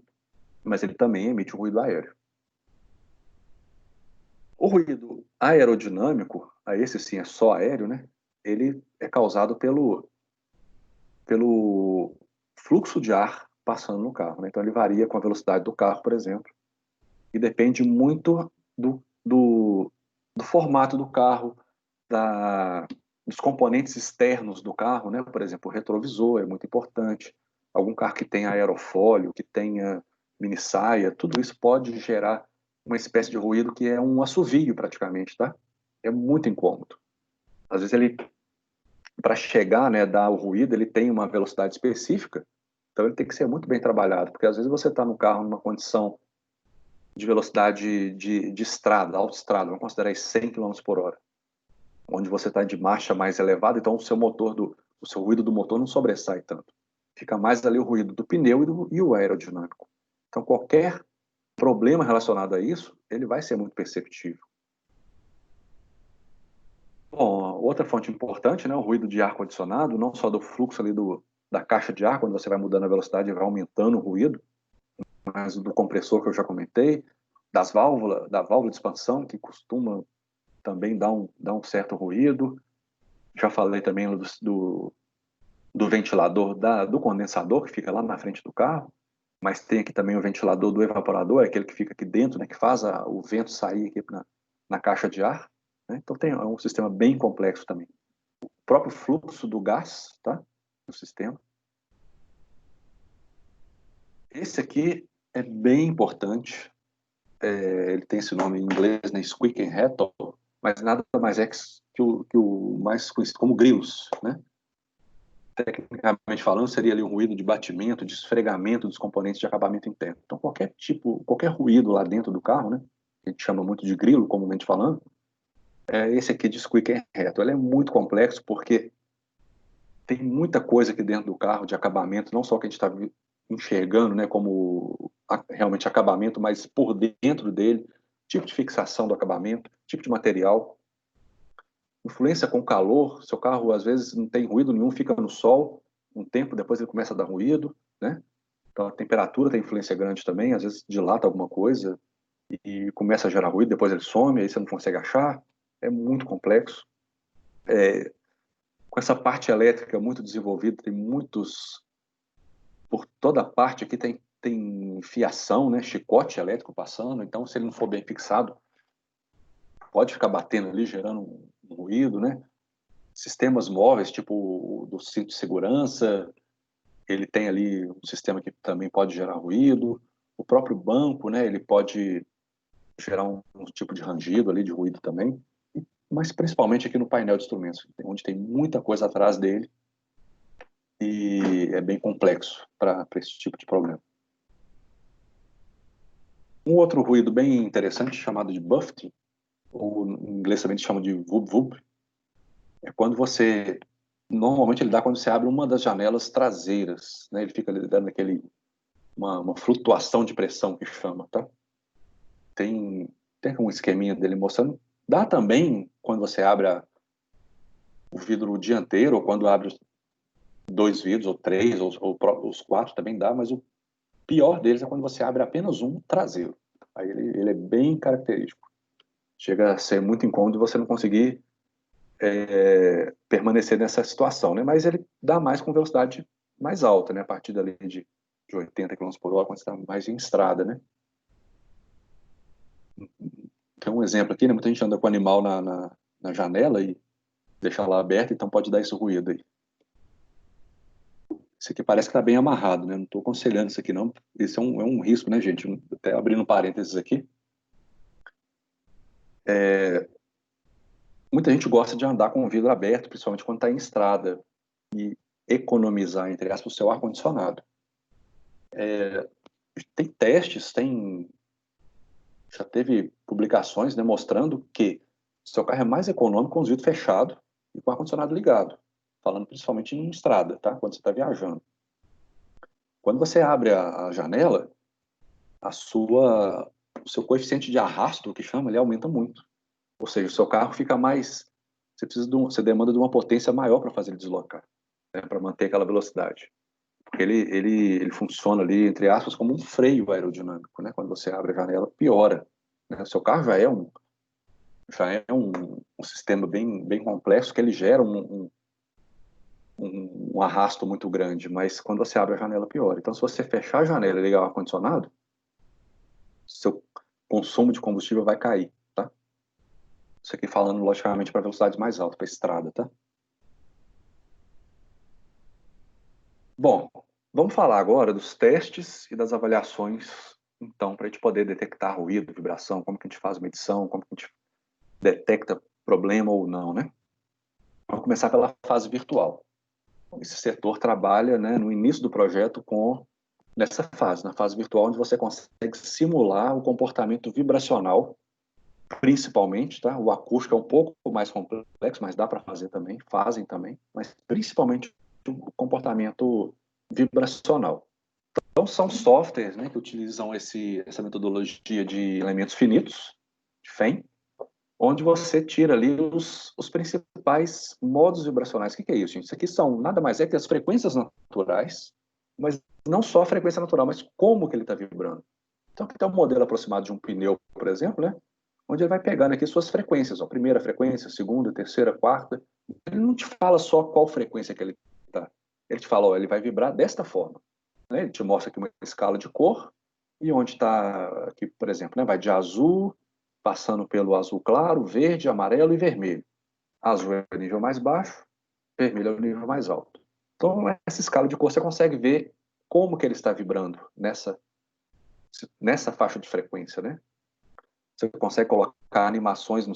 Mas ele também emite o ruído aéreo. O ruído aerodinâmico, esse sim é só aéreo, né? Ele é causado pelo fluxo de ar passando no carro, né? Então ele varia com a velocidade do carro, por exemplo, e depende muito do formato do carro, dos componentes externos do carro, né? Por exemplo, o retrovisor é muito importante. Algum carro que tenha aerofólio, que tenha mini saia, tudo isso pode gerar uma espécie de ruído que é um assovio praticamente, tá? É muito incômodo. Às vezes ele, para chegar, né, dar o ruído, ele tem uma velocidade específica, então ele tem que ser muito bem trabalhado, porque às vezes você está no carro numa condição de velocidade de estrada, autoestrada, vamos considerar aí 100 km por hora, onde você está de marcha mais elevada, então o seu ruído do motor não sobressai tanto. Fica mais ali o ruído do pneu e o aerodinâmico. Então, qualquer problema relacionado a isso, ele vai ser muito perceptível. Bom, outra fonte importante, né, o ruído de ar-condicionado, não só do fluxo ali da caixa de ar, quando você vai mudando a velocidade e vai aumentando o ruído, mas do compressor que eu já comentei, da válvula de expansão, que costuma também dar um certo ruído. Já falei também do ventilador, do condensador, que fica lá na frente do carro, mas tem aqui também o ventilador do evaporador, aquele que fica aqui dentro, né, que faz o vento sair aqui na caixa de ar. Né? Então é um sistema bem complexo também. O próprio fluxo do gás, tá, no sistema. Esse aqui é bem importante. Ele tem esse nome em inglês, né, squeak and rattle, mas nada mais é que o mais conhecido como grilos, né? Tecnicamente falando, seria ali um ruído de batimento, de esfregamento dos componentes de acabamento interno. Então, qualquer ruído lá dentro do carro, né, que a gente chama muito de grilo, comumente falando, é esse aqui de squeak and rattle. Ele é muito complexo porque tem muita coisa aqui dentro do carro de acabamento, não só que a gente está enxergando, né, como realmente acabamento, mas por dentro dele, tipo de fixação do acabamento, tipo de material, influência com calor. Seu carro às vezes não tem ruído nenhum, fica no sol um tempo, depois ele começa a dar ruído, né? Então a temperatura tem influência grande também, às vezes dilata alguma coisa e começa a gerar ruído, depois ele some, aí você não consegue achar. É muito complexo. Com essa parte elétrica muito desenvolvida, tem muitos por toda parte aqui tem fiação, né, chicote elétrico passando, então se ele não for bem fixado, pode ficar batendo ali, gerando um ruído, né? Sistemas móveis, tipo o do cinto de segurança, ele tem ali um sistema que também pode gerar ruído. O próprio banco, né, ele pode gerar um tipo de rangido ali, de ruído também. Mas principalmente aqui no painel de instrumentos, onde tem muita coisa atrás dele e é bem complexo para esse tipo de problema. Um outro ruído bem interessante, chamado de buffeting, ou em inglês também se chama de vub-vub, é quando você... Normalmente ele dá quando você abre uma das janelas traseiras, né? Ele fica dando uma flutuação de pressão que chama, tá? Tem um esqueminha dele mostrando. Dá também quando você abre o vidro dianteiro, ou quando abre dois vidros, ou três, ou os quatro também dá, mas o pior deles é quando você abre apenas um traseiro. Aí ele é bem característico. Chega a ser muito incômodo você não conseguir permanecer nessa situação, né? Mas ele dá mais com velocidade mais alta, né? A partir dali de 80 km por hora, quando você está mais em estrada, né? Tem um exemplo aqui, né? Muita gente anda com o animal na janela e deixa lá aberto, então pode dar esse ruído aí. Esse aqui parece que está bem amarrado, né? Não estou aconselhando isso aqui, não. Esse é um risco, né, gente? Até abrindo parênteses aqui. Muita gente gosta de andar com o vidro aberto, principalmente quando está em estrada, e economizar, entre aspas, o seu ar-condicionado. Tem testes, já teve publicações, né, mostrando que seu carro é mais econômico com os vidros fechados e com o ar-condicionado ligado, falando principalmente em estrada, tá? Quando você está viajando. Quando você abre a janela, o seu coeficiente de arrasto, que chama, ele aumenta muito. Ou seja, o seu carro fica mais... Você demanda de uma potência maior para fazer ele deslocar, né, para manter aquela velocidade. Porque ele funciona ali, entre aspas, como um freio aerodinâmico, né? Quando você abre a janela, piora. Né? O seu carro já é um sistema bem complexo, que ele gera um arrasto muito grande, mas quando você abre a janela, piora. Então, se você fechar a janela e ligar o ar-condicionado, seu consumo de combustível vai cair, tá? Isso aqui falando, logicamente, para velocidades mais altas, para estrada, tá? Bom, vamos falar agora dos testes e das avaliações, então, para a gente poder detectar ruído, vibração, como que a gente faz medição, como que a gente detecta problema ou não, né? Vamos começar pela fase virtual. Esse setor trabalha, né, no início do projeto com nessa fase, na fase virtual, onde você consegue simular o comportamento vibracional, principalmente, tá? O acústico é um pouco mais complexo, mas dá para fazer também, fazem também, mas principalmente o comportamento vibracional. Então, são softwares, né, que utilizam essa metodologia de elementos finitos, de FEM, onde você tira ali os principais modos vibracionais. O que é isso, gente? Isso aqui são nada mais é que as frequências naturais, mas não só a frequência natural, mas como que ele está vibrando. Então, aqui tem um modelo aproximado de um pneu, por exemplo, né? Onde ele vai pegando aqui suas frequências, ó, primeira frequência, segunda, terceira, quarta. Ele não te fala só qual frequência que ele está. Ele te fala, ó, ele vai vibrar desta forma. Né? Ele te mostra aqui uma escala de cor, e onde está aqui, por exemplo, né? Vai de azul, passando pelo azul claro, verde, amarelo e vermelho. Azul é o nível mais baixo, vermelho é o nível mais alto. Então, essa escala de cor você consegue ver como que ele está vibrando nessa faixa de frequência, né? Você consegue colocar animações no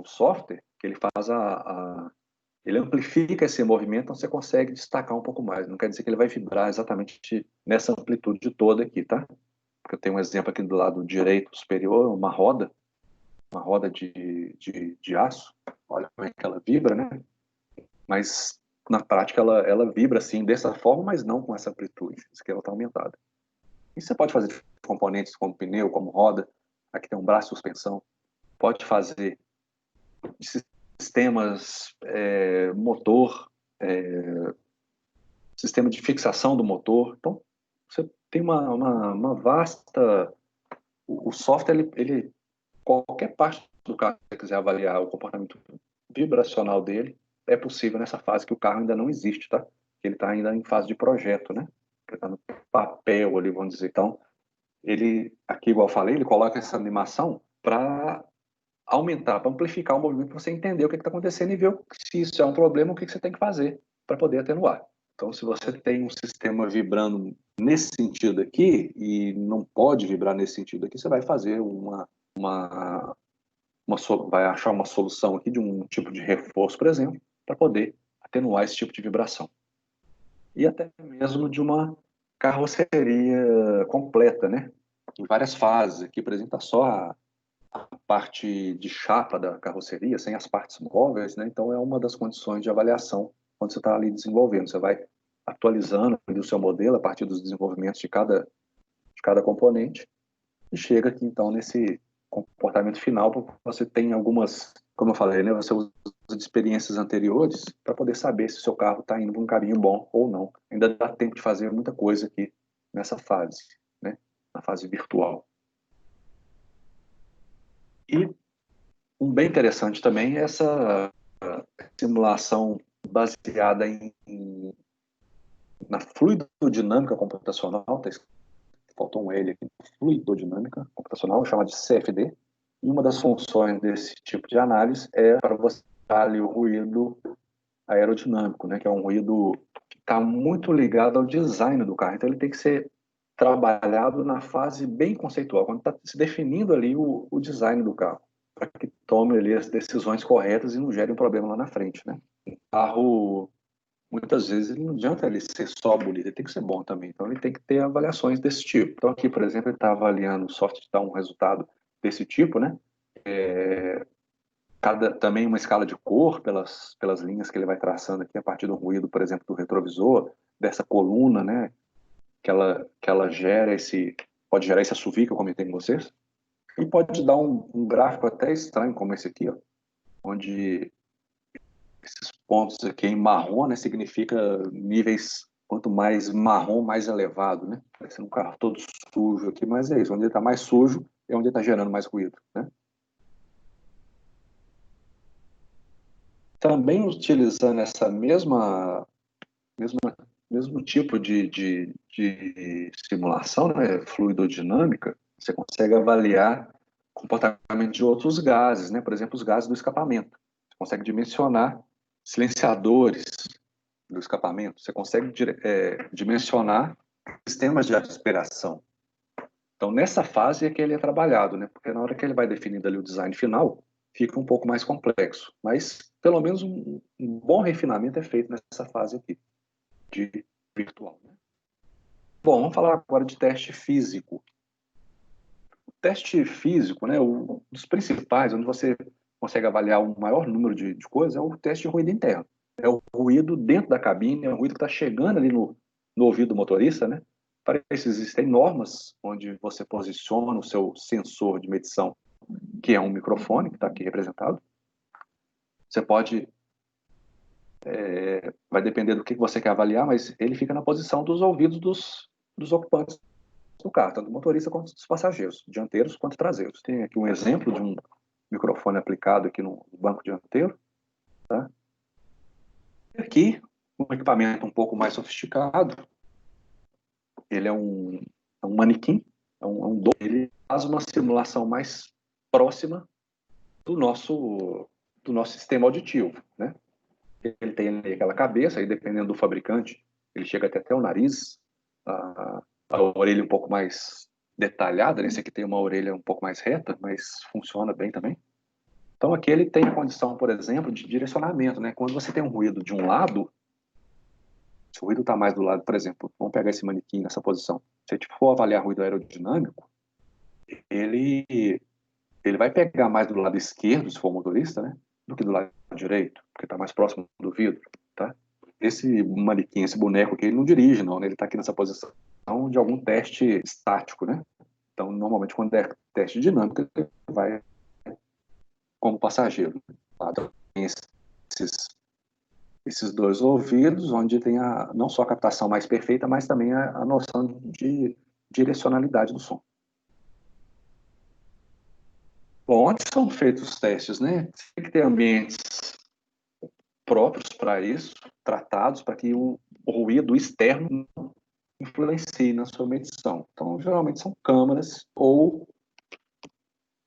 software que ele faz ele amplifica esse movimento, então você consegue destacar um pouco mais. Não quer dizer que ele vai vibrar exatamente nessa amplitude toda aqui, tá? Porque eu tenho um exemplo aqui do lado direito superior, uma roda de aço. Olha como é que ela vibra, né? Mas na prática ela vibra assim dessa forma, mas não com essa amplitude. Isso aqui ela está aumentada. E você pode fazer de componentes como pneu, como roda. Aqui tem um braço de suspensão. Pode fazer de sistemas motor, sistema de fixação do motor. Então, você tem uma vasta... O software, qualquer parte do carro que você quiser avaliar o comportamento vibracional dele, é possível nessa fase que o carro ainda não existe, tá? Ele está ainda em fase de projeto, né? Ele está no papel ali, vamos dizer. Então, ele, aqui, igual eu falei, ele coloca essa animação para aumentar, para amplificar o movimento, para você entender o que está acontecendo e ver se isso é um problema, o que você tem que fazer para poder atenuar. Então, se você tem um sistema vibrando nesse sentido aqui e não pode vibrar nesse sentido aqui, você vai fazer vai achar uma solução aqui de um tipo de reforço, por exemplo, para poder atenuar esse tipo de vibração. E até mesmo de uma carroceria completa, né? Em várias fases. Aqui apresenta só a parte de chapa da carroceria, sem as partes móveis, né? Então é uma das condições de avaliação quando você está ali desenvolvendo. Você vai atualizando o seu modelo a partir dos desenvolvimentos de cada componente e chega aqui então nesse comportamento final, porque você tem algumas, como eu falei, né? Você usa de experiências anteriores para poder saber se o seu carro está indo por um caminho bom ou não. Ainda dá tempo de fazer muita coisa aqui nessa fase, né? Na fase virtual. E um bem interessante também é essa simulação baseada na fluidodinâmica computacional, faltou um L aqui, fluidodinâmica computacional, chama de CFD, e uma das funções desse tipo de análise é para você dar ali o ruído aerodinâmico, né, que é um ruído que está muito ligado ao design do carro, então ele tem que ser trabalhado na fase bem conceitual, quando está se definindo ali o design do carro, para que tome ali as decisões corretas e não gere um problema lá na frente, né? O carro, muitas vezes, ele não adianta ele ser só bonito, ele tem que ser bom também, então ele tem que ter avaliações desse tipo. Então aqui, por exemplo, ele está avaliando o software que dá um resultado desse tipo, né? Também uma escala de cor pelas linhas que ele vai traçando aqui a partir do ruído, por exemplo, do retrovisor, dessa coluna, né? Que ela pode gerar esse assovio que eu comentei com vocês, e pode dar um gráfico até estranho como esse aqui, ó, onde esses pontos aqui em marrom, né, significa níveis, quanto mais marrom, mais elevado, né? Parece um carro todo sujo aqui, mas é isso, onde ele está mais sujo é onde ele está gerando mais ruído, né? Também utilizando essa mesmo tipo de simulação, né, fluidodinâmica, você consegue avaliar o comportamento de outros gases, né? Por exemplo, os gases do escapamento. Você consegue dimensionar silenciadores do escapamento, você consegue dimensionar sistemas de aspiração. Então, nessa fase é que ele é trabalhado, né? Porque na hora que ele vai definindo ali o design final, fica um pouco mais complexo. Mas, pelo menos, um bom refinamento é feito nessa fase aqui, de virtual, né? Bom, vamos falar agora de teste físico. O teste físico, né, um dos principais, onde você consegue avaliar o maior número de coisas, é o teste de ruído interno. É o ruído dentro da cabine, é o ruído que está chegando ali no ouvido do motorista, né? Para isso existem normas onde você posiciona o seu sensor de medição, que é um microfone, que está aqui representado. Você pode, vai depender do que você quer avaliar, mas ele fica na posição dos ouvidos dos ocupantes do carro, tanto do motorista quanto dos passageiros, dianteiros quanto traseiros. Tem aqui um exemplo de um microfone aplicado aqui no banco dianteiro, tá? E aqui, um equipamento um pouco mais sofisticado, ele é um manequim, ele faz uma simulação mais próxima do nosso sistema auditivo, né? Ele tem ali aquela cabeça, aí dependendo do fabricante, ele chega até o nariz, a orelha um pouco mais detalhada, né? Esse aqui tem uma orelha um pouco mais reta, mas funciona bem também. Então aqui ele tem a condição, por exemplo, de direcionamento, né? Quando você tem um ruído de um lado, se o ruído está mais do lado, por exemplo, vamos pegar esse manequim nessa posição, se a gente for avaliar ruído aerodinâmico, ele vai pegar mais do lado esquerdo, se for motorista, né? Do que do lado direito, porque está mais próximo do vidro, tá? Esse manequim, esse boneco aqui, ele não dirige, não, né? Ele está aqui nessa posição de algum teste estático, né? Então, normalmente, quando é teste dinâmico, ele vai como passageiro. Tá? Então, tem esses dois ouvidos, onde tem não só a captação mais perfeita, mas também a noção de direcionalidade do som. Bom, onde são feitos os testes, né? Tem que ter ambientes próprios para isso, tratados para que o ruído externo não influencie na sua medição. Então, geralmente são câmaras ou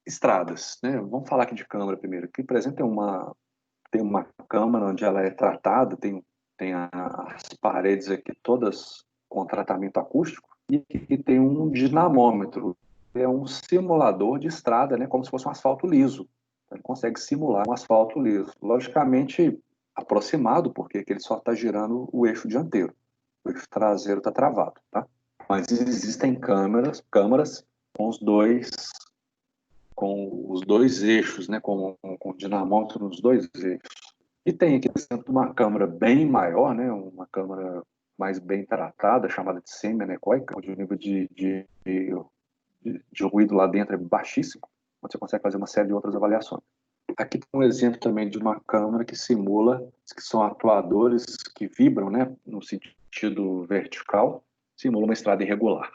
estradas, né? Vamos falar aqui de câmara primeiro. Aqui, por exemplo, tem uma câmara onde ela é tratada, tem as paredes aqui todas com tratamento acústico e tem um dinamômetro. É um simulador de estrada, né? Como se fosse um asfalto liso. Ele consegue simular um asfalto liso. Logicamente, aproximado, porque ele só está girando o eixo dianteiro. O eixo traseiro está travado, tá? Mas existem câmaras com os dois eixos, né, com o dinamômetro nos dois eixos. E tem aqui, por exemplo, uma câmara bem maior, né, uma câmara mais bem tratada, chamada de semi-anecoica, onde o nível de ruído lá dentro é baixíssimo, onde você consegue fazer uma série de outras avaliações. Aqui tem um exemplo também de uma câmara que simula, que são atuadores que vibram, né, no sentido vertical, simula uma estrada irregular.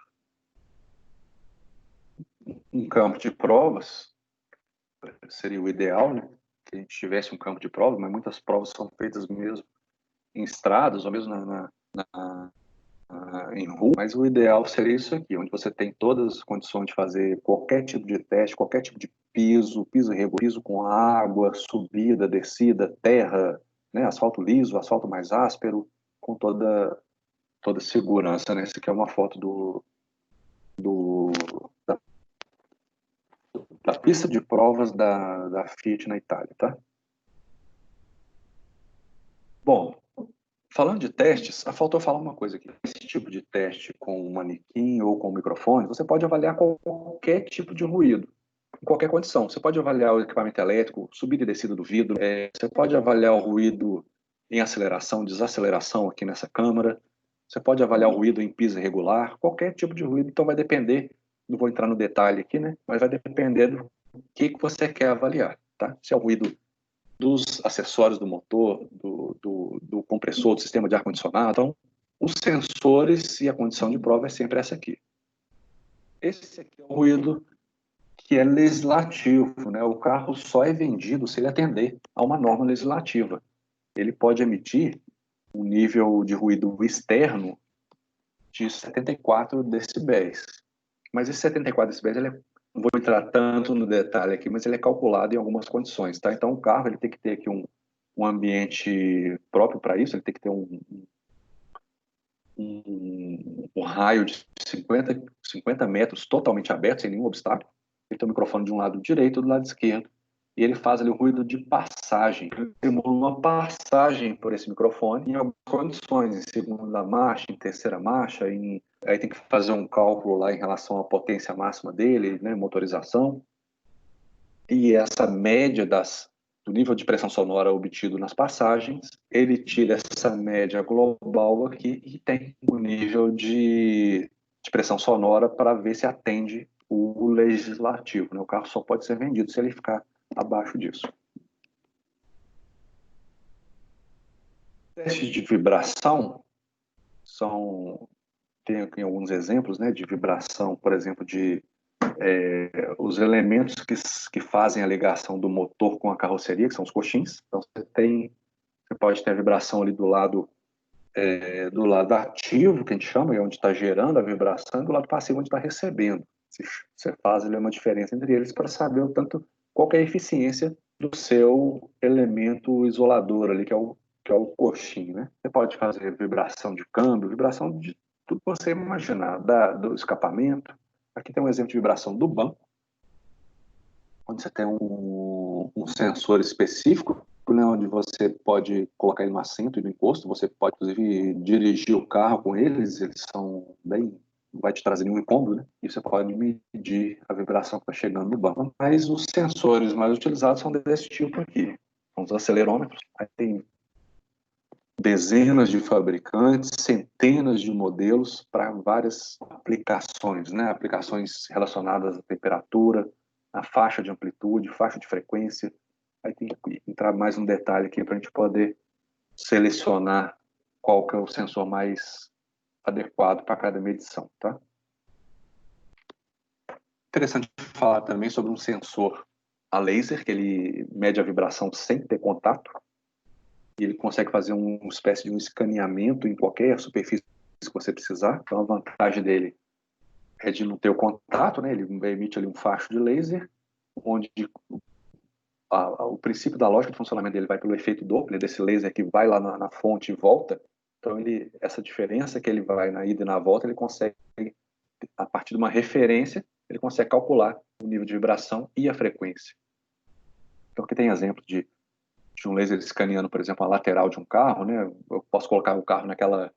Um campo de provas seria o ideal, né? Que a gente tivesse um campo de provas, mas muitas provas são feitas mesmo em estradas ou mesmo em rua. Mas o ideal seria isso aqui, onde você tem todas as condições de fazer qualquer tipo de teste, qualquer tipo de piso irregular, piso com água, subida, descida, terra, né? Asfalto liso, asfalto mais áspero, com toda segurança, né? Essa aqui é uma foto da pista de provas da Fiat na Itália, tá? Bom, falando de testes, faltou falar uma coisa aqui. Esse tipo de teste com um manequim ou com um microfone, você pode avaliar qualquer tipo de ruído, em qualquer condição. Você pode avaliar o equipamento elétrico, subida e descida do vidro, você pode avaliar o ruído em aceleração, desaceleração aqui nessa câmara, você pode avaliar o ruído em piso irregular, qualquer tipo de ruído. Então vai depender, não vou entrar no detalhe aqui, né? Mas vai depender do que você quer avaliar, tá? Se é o ruído dos acessórios do motor, do compressor, do sistema de ar-condicionado. Então, os sensores e a condição de prova é sempre essa aqui. Esse aqui é o ruído que é legislativo, né? O carro só é vendido se ele atender a uma norma legislativa. Ele pode emitir um nível de ruído externo de 74 decibéis. Mas esse 74 decibéis, não vou entrar tanto no detalhe aqui, mas ele é calculado em algumas condições, tá? Então, o carro ele tem que ter aqui um ambiente próprio para isso, ele tem que ter um raio de 50 metros totalmente aberto, sem nenhum obstáculo. Ele tem o microfone de um lado direito e do lado esquerdo. E ele faz ali o ruído de passagem. Ele simula uma passagem por esse microfone em algumas condições, em segunda marcha, em terceira marcha, em Aí tem que fazer um cálculo lá em relação à potência máxima dele, né, motorização. E essa média do nível de pressão sonora obtido nas passagens, ele tira essa média global aqui e tem o nível de pressão sonora para ver se atende o legislativo, né? O carro só pode ser vendido se ele ficar abaixo disso. Testes de vibração tem aqui alguns exemplos, né, de vibração, por exemplo, os elementos que fazem a ligação do motor com a carroceria, que são os coxins. Então você pode ter a vibração ali do lado ativo, que a gente chama, é onde está gerando a vibração, e do lado passivo, onde está recebendo. Você faz ali uma diferença entre eles para saber o tanto, qual que é a eficiência do seu elemento isolador ali, que é o coxim, né? Você pode fazer vibração de câmbio, vibração de tudo que você imaginar, do escapamento. Aqui tem um exemplo de vibração do banco, onde você tem um sensor específico, né, onde você pode colocar ele no assento e no encosto, você pode, inclusive, dirigir o carro com eles são bem... não vai te trazer nenhum incômodo, né? E você pode medir a vibração que está chegando no banco. Mas os sensores mais utilizados são desse tipo aqui. São os acelerômetros. Aí tem dezenas de fabricantes, centenas de modelos para várias aplicações, né? Aplicações relacionadas à temperatura, à faixa de amplitude, faixa de frequência. Aí tem que entrar mais um detalhe aqui para a gente poder selecionar qual que é o sensor mais adequado para cada medição, tá? Interessante falar também sobre um sensor a laser, que ele mede a vibração sem ter contato. E ele consegue fazer uma espécie de um escaneamento em qualquer superfície que você precisar. Então, a vantagem dele é de não ter o contato, né? Ele emite ali um facho de laser, onde o princípio da lógica de funcionamento dele vai pelo efeito Doppler, desse laser que vai lá na fonte e volta. Então, essa diferença que ele vai na ida e na volta, ele consegue, a partir de uma referência, ele consegue calcular o nível de vibração e a frequência. Então, aqui tem exemplo de um laser escaneando, por exemplo, a lateral de um carro, né? Eu posso colocar o carro naquela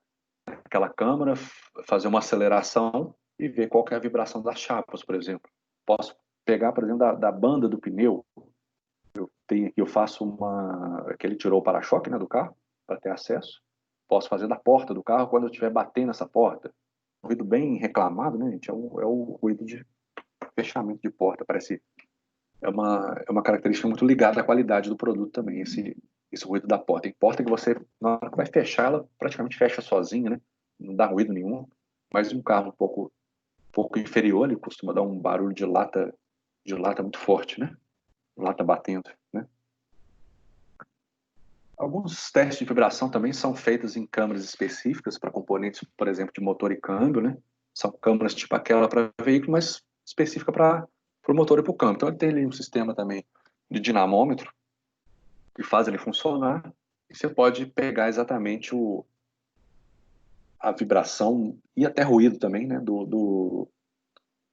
câmara, fazer uma aceleração e ver qual que é a vibração das chapas, por exemplo. Posso pegar, por exemplo, da banda do pneu. Eu faço que ele tirou o para-choque, né, do carro para ter acesso. Posso fazer da porta do carro quando eu estiver batendo essa porta. Um ruído bem reclamado, né, gente? É o ruído de fechamento de porta. Parece é uma característica muito ligada à qualidade do produto também, esse ruído da porta. Tem porta que você, na hora que vai fechar, ela praticamente fecha sozinha, né? Não dá ruído nenhum. Mas um carro um pouco inferior, ele costuma dar um barulho de lata muito forte, né? Lata batendo, né? Alguns testes de vibração também são feitos em câmaras específicas para componentes, por exemplo, de motor e câmbio, né? São câmaras tipo aquela para veículo, mas específica para o motor e para o câmbio. Então, ele tem ali um sistema também de dinamômetro que faz ele funcionar, e você pode pegar exatamente a vibração e até ruído também, né,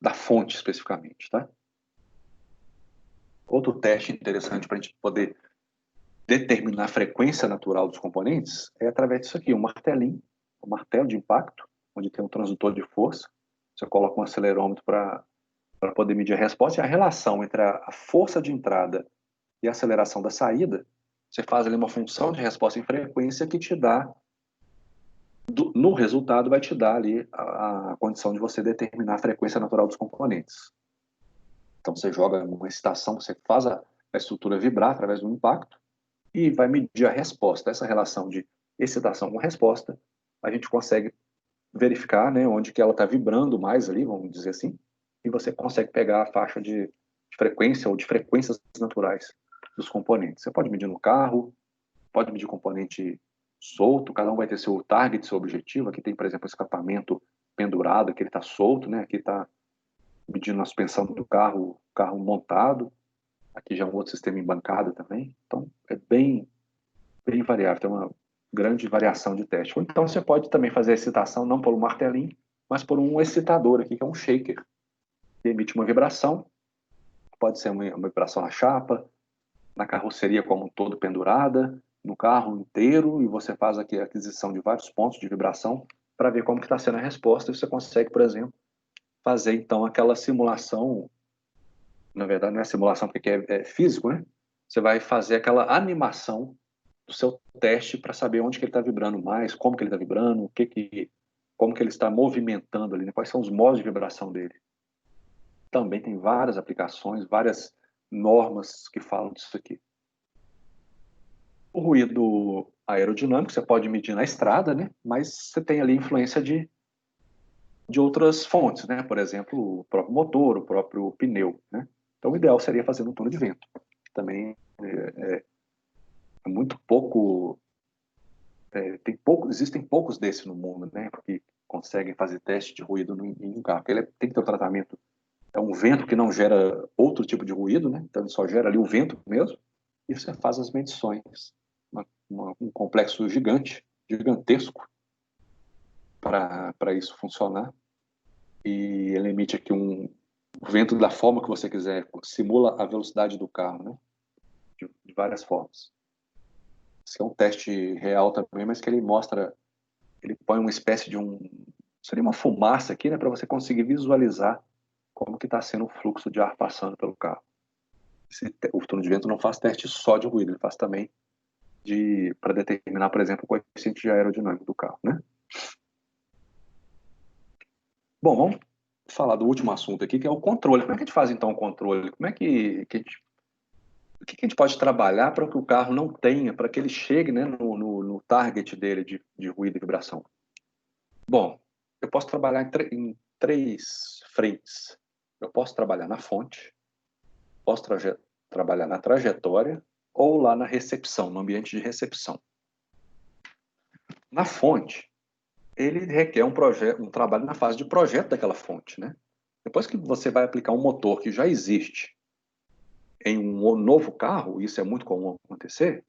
da fonte especificamente, tá? Outro teste interessante para a gente poder determinar a frequência natural dos componentes é através disso aqui, um martelinho, um martelo de impacto, onde tem um transdutor de força. Você coloca um acelerômetro para poder medir a resposta, e a relação entre a força de entrada e a aceleração da saída, você faz ali uma função de resposta em frequência que te dá, no resultado, vai te dar ali a condição de você determinar a frequência natural dos componentes. Então, você joga uma excitação, você faz a estrutura vibrar através do impacto e vai medir a resposta. Essa relação de excitação com resposta, a gente consegue verificar, né, onde que ela está vibrando mais ali, vamos dizer assim, e você consegue pegar a faixa de frequência ou de frequências naturais dos componentes. Você pode medir no carro, pode medir componente solto, cada um vai ter seu target, seu objetivo. Aqui tem, por exemplo, o escapamento pendurado, que ele está solto, né? Aqui está medindo a suspensão do carro montado. Aqui já é um outro sistema em bancada também. Então, é bem, bem variável, tem uma grande variação de teste. Ou então você pode também fazer a excitação não por um martelinho, mas por um excitador aqui, que é um shaker, que emite uma vibração. Pode ser uma vibração na chapa, na carroceria como um todo pendurada, no carro inteiro, e você faz aqui a aquisição de vários pontos de vibração para ver como que está sendo a resposta, e você consegue, por exemplo, fazer então aquela simulação. Na verdade não é simulação porque é físico, né? Você vai fazer aquela animação do seu teste para saber onde que ele está vibrando mais, como que ele está vibrando, como que ele está movimentando ali, né? Quais são os modos de vibração dele. Também tem várias aplicações, várias normas que falam disso aqui. O ruído aerodinâmico você pode medir na estrada, né? Mas você tem ali influência de outras fontes, né? Por exemplo, o próprio motor, o próprio pneu, né? Então, o ideal seria fazer no túnel de vento. Também é muito pouco... existem poucos desses no mundo, né? Que conseguem fazer teste de ruído em um carro. Porque ele tem que ter um tratamento. É um vento que não gera outro tipo de ruído, né? Então, ele só gera ali o vento mesmo. E você faz as medições. Um complexo gigantesco, para isso funcionar. E ele emite aqui o vento da forma que você quiser, simula a velocidade do carro, né? De várias formas. Esse é um teste real também, mas que ele mostra, ele põe uma espécie de seria uma fumaça aqui, né? Para você conseguir visualizar como que está sendo o fluxo de ar passando pelo carro. O túnel de vento não faz teste só de ruído, ele faz também para determinar, por exemplo, o coeficiente de aerodinâmico do carro, né? Bom, vamos falar do último assunto aqui, que é o controle. Como é que a gente faz, então, o controle? Como é que o que a gente pode trabalhar para que o carro não tenha, para que ele chegue, né, no target dele de ruído e vibração? Bom, eu posso trabalhar em três frentes. Eu posso trabalhar na fonte, posso trabalhar na trajetória ou lá na recepção, no ambiente de recepção. Na fonte, ele requer um trabalho na fase de projeto daquela fonte, né? Depois que você vai aplicar um motor que já existe em um novo carro, isso é muito comum acontecer,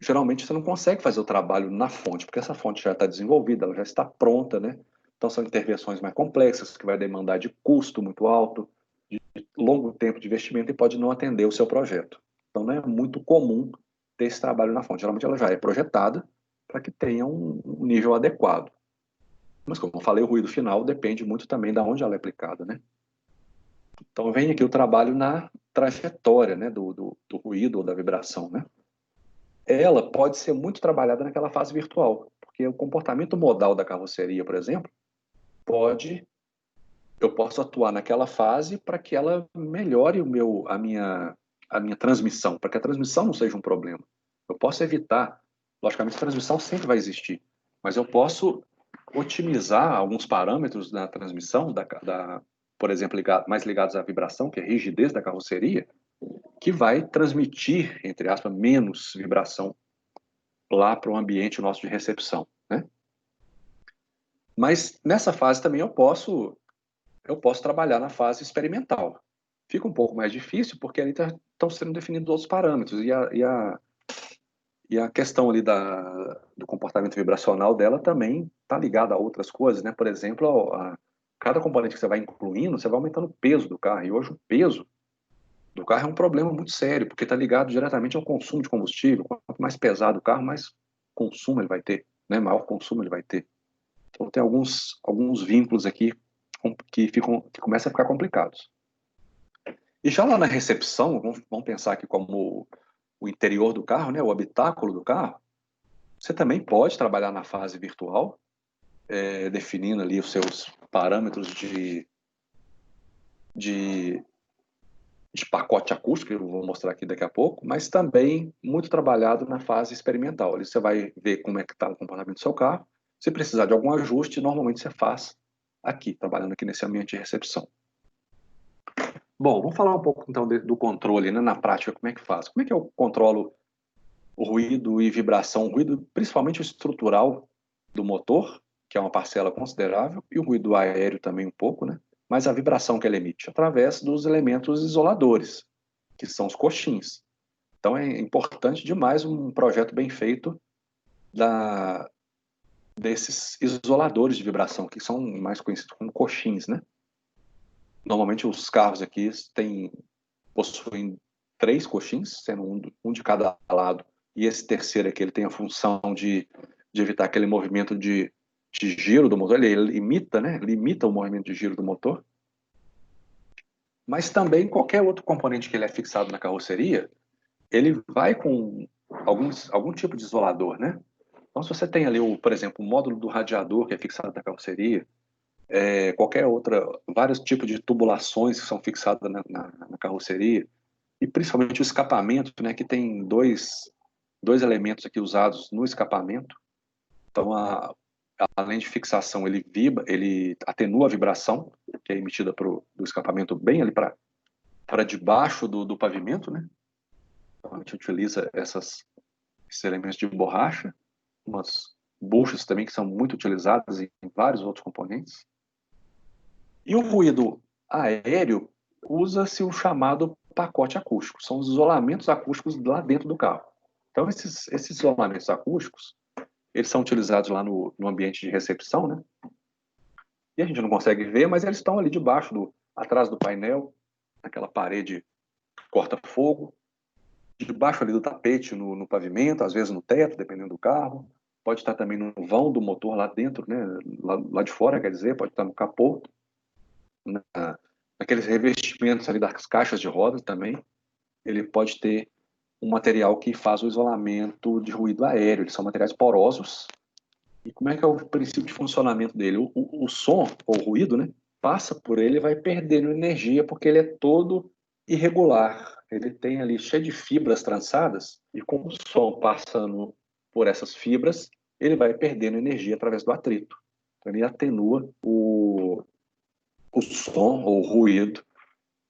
geralmente você não consegue fazer o trabalho na fonte, porque essa fonte já está desenvolvida, ela já está pronta, né? Então são intervenções mais complexas, que vai demandar de custo muito alto, de longo tempo de investimento e pode não atender o seu projeto. Então não é muito comum ter esse trabalho na fonte. Geralmente ela já é projetada para que tenha um nível adequado. Mas como eu falei, o ruído final depende muito também de onde ela é aplicada, né? Então vem aqui o trabalho na trajetória, né, do ruído ou da vibração, né? Ela pode ser muito trabalhada naquela fase virtual, porque o comportamento modal da carroceria, por exemplo, eu posso atuar naquela fase para que ela melhore a minha transmissão, para que a transmissão não seja um problema. Eu posso evitar, logicamente a transmissão sempre vai existir, mas eu posso otimizar alguns parâmetros da transmissão, por exemplo, mais ligados à vibração, que é a rigidez da carroceria, que vai transmitir, entre aspas, menos vibração lá para o ambiente nosso de recepção, né? Mas nessa fase também eu posso trabalhar na fase experimental. Fica um pouco mais difícil porque ali estão sendo definidos outros parâmetros e a questão ali do comportamento vibracional dela também está ligada a outras coisas, né? Por exemplo, cada componente que você vai incluindo, você vai aumentando o peso do carro. E hoje o peso do carro é um problema muito sério, porque está ligado diretamente ao consumo de combustível. Quanto mais pesado o carro, mais consumo ele vai ter, né? Maior consumo ele vai ter. Então tem alguns vínculos aqui que começam a ficar complicados. E já lá na recepção, vamos pensar aqui como o interior do carro, né? O habitáculo do carro. Você também pode trabalhar na fase virtual, definindo ali os seus parâmetros de pacote acústico, que eu vou mostrar aqui daqui a pouco, mas também muito trabalhado na fase experimental. Ali você vai ver como é que está o comportamento do seu carro. Se precisar de algum ajuste, normalmente você faz aqui, trabalhando aqui nesse ambiente de recepção. Bom, vamos falar um pouco então do controle, né, na prática, como é que faz? Como é que eu controlo o ruído e vibração, o ruído principalmente o estrutural do motor, que é uma parcela considerável, e o ruído aéreo também um pouco, né? Mas a vibração que ele emite através dos elementos isoladores, que são os coxins. Então é importante demais um projeto bem feito desses isoladores de vibração, que são mais conhecidos como coxins, né? Normalmente os carros aqui possuem 3 coxins, sendo um de cada lado, e esse terceiro aqui ele tem a função de de evitar aquele movimento de giro do motor, ele imita, né? Limita o movimento de giro do motor. Mas também qualquer outro componente que ele é fixado na carroceria, ele vai com algum tipo de isolador, né? Então, se você tem ali, por exemplo, o módulo do radiador que é fixado na carroceria, qualquer outra, vários tipos de tubulações que são fixadas na carroceria, e principalmente o escapamento, né, que tem dois elementos aqui usados no escapamento. Então, além de fixação, ele vibra, ele atenua a vibração, que é emitida do escapamento bem ali para debaixo do pavimento, né? Então, a gente utiliza esses elementos de borracha, umas buchas também que são muito utilizadas em vários outros componentes. E o ruído aéreo usa-se o chamado pacote acústico, são os isolamentos acústicos lá dentro do carro. Então, esses isolamentos acústicos, eles são utilizados lá no ambiente de recepção, né? E a gente não consegue ver, mas eles estão ali debaixo, atrás do painel, naquela parede corta-fogo, debaixo ali do tapete no pavimento, às vezes no teto, dependendo do carro. Pode estar também no vão do motor lá dentro, né? Lá de fora, quer dizer, pode estar no capô, naqueles revestimentos ali das caixas de rodas também. Ele pode ter um material que faz o isolamento de ruído aéreo. Eles são materiais porosos. E como é que é o princípio de funcionamento dele? O som, ou ruído, né, passa por ele e vai perdendo energia porque ele é todo irregular. Ele tem ali cheio de fibras trançadas e com o som passando por essas fibras, ele vai perdendo energia através do atrito. Então, ele atenua o som ou o ruído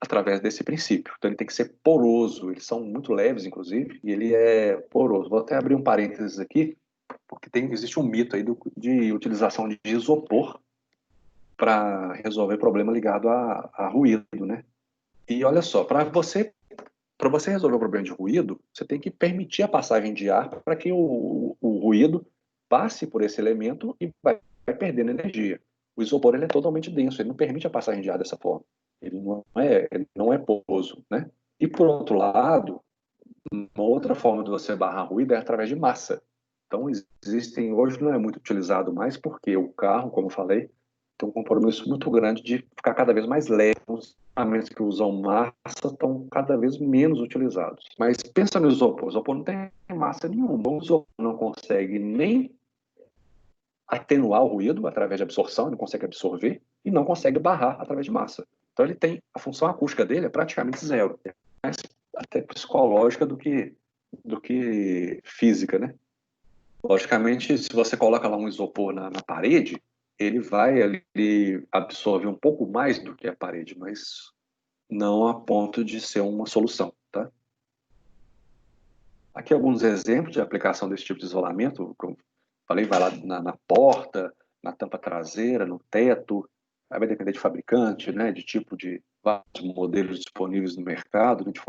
através desse princípio. Então, ele tem que ser poroso. Eles são muito leves, inclusive, e ele é poroso. Vou até abrir um parênteses aqui, porque existe um mito aí de utilização de isopor para resolver problema ligado a ruído, né? E olha só, para você resolver o problema de ruído, você tem que permitir a passagem de ar para que o ruído passe por esse elemento e vai perdendo energia. O isopor ele é totalmente denso, ele não permite a passagem de ar dessa forma. Ele não é poroso, né? E por outro lado, uma outra forma de você barrar ruído é através de massa. Então, hoje não é muito utilizado mais porque o carro, como eu falei, tem um compromisso muito grande de ficar cada vez mais leve. Os equipamentos que usam massa estão cada vez menos utilizados. Mas pensa no isopor. O isopor não tem massa nenhuma. O isopor não consegue nem atenuar o ruído através de absorção, ele não consegue absorver e não consegue barrar através de massa. Então, a função acústica dele é praticamente zero. É mais até psicológica do que física, né? Logicamente, se você coloca lá um isopor na parede, ele vai ali absorver um pouco mais do que a parede, mas não a ponto de ser uma solução, tá? Aqui alguns exemplos de aplicação desse tipo de isolamento, como falei, vai lá na porta, na tampa traseira, no teto, aí vai depender de fabricante, né, de tipo de vários modelos disponíveis no mercado, né, de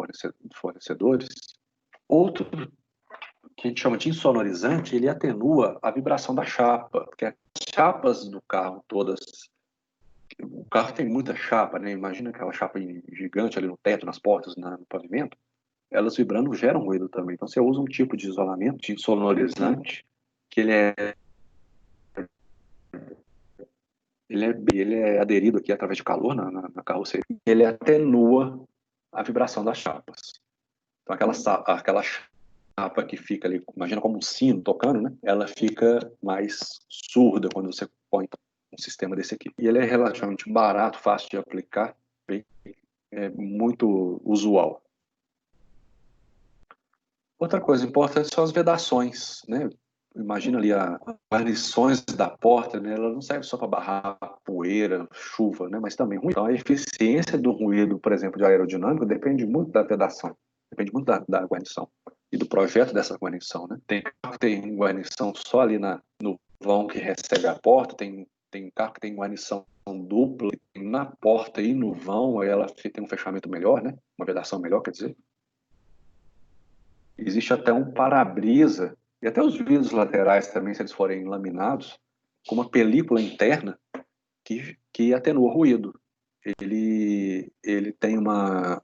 fornecedores. Outro que a gente chama de insonorizante, ele atenua a vibração da chapa, porque as chapas do carro todas, o carro tem muita chapa, né? Imagina aquela chapa gigante ali no teto, nas portas, no pavimento, elas vibrando geram ruído também. Então você usa um tipo de isolamento, de insonorizante, que ele é aderido aqui através de calor na carroceria, ele atenua a vibração das chapas. Então aquela chapa que fica ali, imagina como um sino tocando, né? Ela fica mais surda quando você põe um sistema desse aqui. E ele é relativamente barato, fácil de aplicar, é muito usual. Outra coisa importante são as vedações, né? Imagina ali as guarnições da porta, né? Ela não serve só para barrar poeira, chuva, né? Mas também ruído. Então a eficiência do ruído, por exemplo, de aerodinâmico, depende muito da vedação, depende muito da guarnição e do projeto dessa guarnição, né? Tem carro que tem guarnição só ali no vão que recebe a porta, tem carro que tem guarnição dupla na porta e no vão, ela tem um fechamento melhor, né? Uma vedação melhor, quer dizer. Existe até um para-brisa, e até os vidros laterais também, se eles forem laminados, com uma película interna que atenua o ruído. Ele tem uma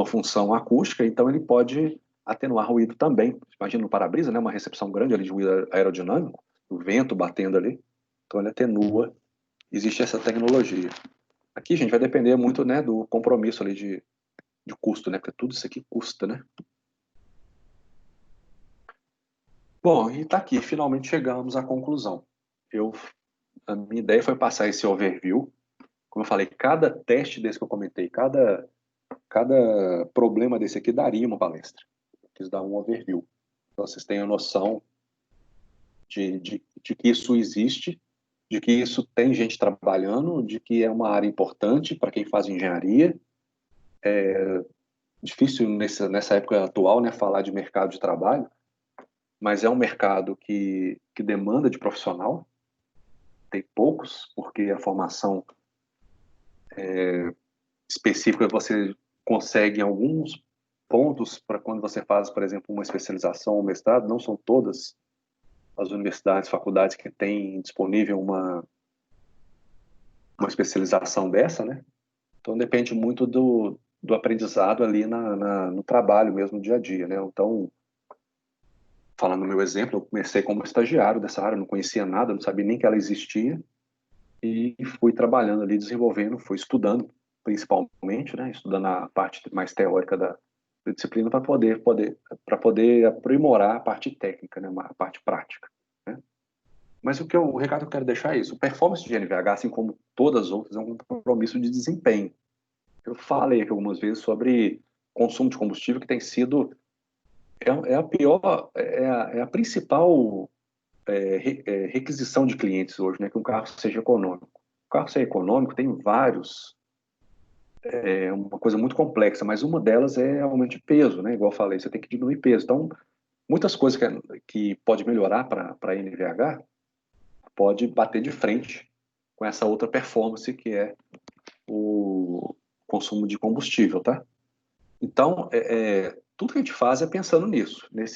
função acústica, então ele pode atenuar ruído também. Imagina no para-brisa, né, uma recepção grande ali de ruído aerodinâmico, o vento batendo ali, então ele atenua. Existe essa tecnologia. Aqui, gente, vai depender muito, né, do compromisso ali de custo, né, porque tudo isso aqui custa, né. Bom, e tá aqui, finalmente chegamos à conclusão. A minha ideia foi passar esse overview. Como eu falei, cada teste desse que eu comentei, cada problema desse aqui daria uma palestra. Eu quis dar um overview. Então, vocês tenham noção de que isso existe, de que isso tem gente trabalhando, de que é uma área importante para quem faz engenharia. É difícil nessa época atual, né, falar de mercado de trabalho, mas é um mercado que demanda de profissional. Tem poucos, porque a formação específica você consegue em alguns pontos para quando você faz, por exemplo, uma especialização ou mestrado. Não são todas as universidades, faculdades que têm disponível uma especialização dessa, né? Então depende muito do aprendizado ali no trabalho mesmo, no dia a dia, né? Então, falando no meu exemplo, eu comecei como estagiário dessa área, não conhecia nada, não sabia nem que ela existia, e fui trabalhando ali, desenvolvendo, fui estudando, principalmente, né? Estudando a parte mais teórica da disciplina para poder aprimorar a parte técnica, né? A parte prática, né? Mas o recado que eu quero deixar é isso: o performance de NVH, assim como todas as outras, é um compromisso de desempenho. Eu falei aqui algumas vezes sobre consumo de combustível, que tem sido a pior, é a principal requisição de clientes hoje, né? Que um carro seja econômico. O carro ser econômico tem vários, uma coisa muito complexa, mas uma delas é aumento de peso, né? Igual eu falei, você tem que diminuir peso. Então, muitas coisas que pode melhorar para a NVH pode bater de frente com essa outra performance que é o consumo de combustível, tá? Então, tudo que a gente faz é pensando nisso, vamos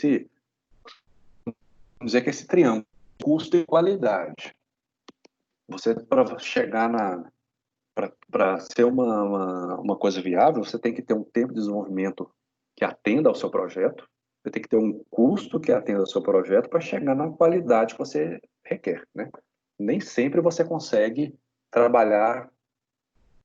dizer que esse triângulo, custo e qualidade. Você, para chegar para ser uma coisa viável, você tem que ter um tempo de desenvolvimento que atenda ao seu projeto, você tem que ter um custo que atenda ao seu projeto para chegar na qualidade que você requer, né? Nem sempre você consegue trabalhar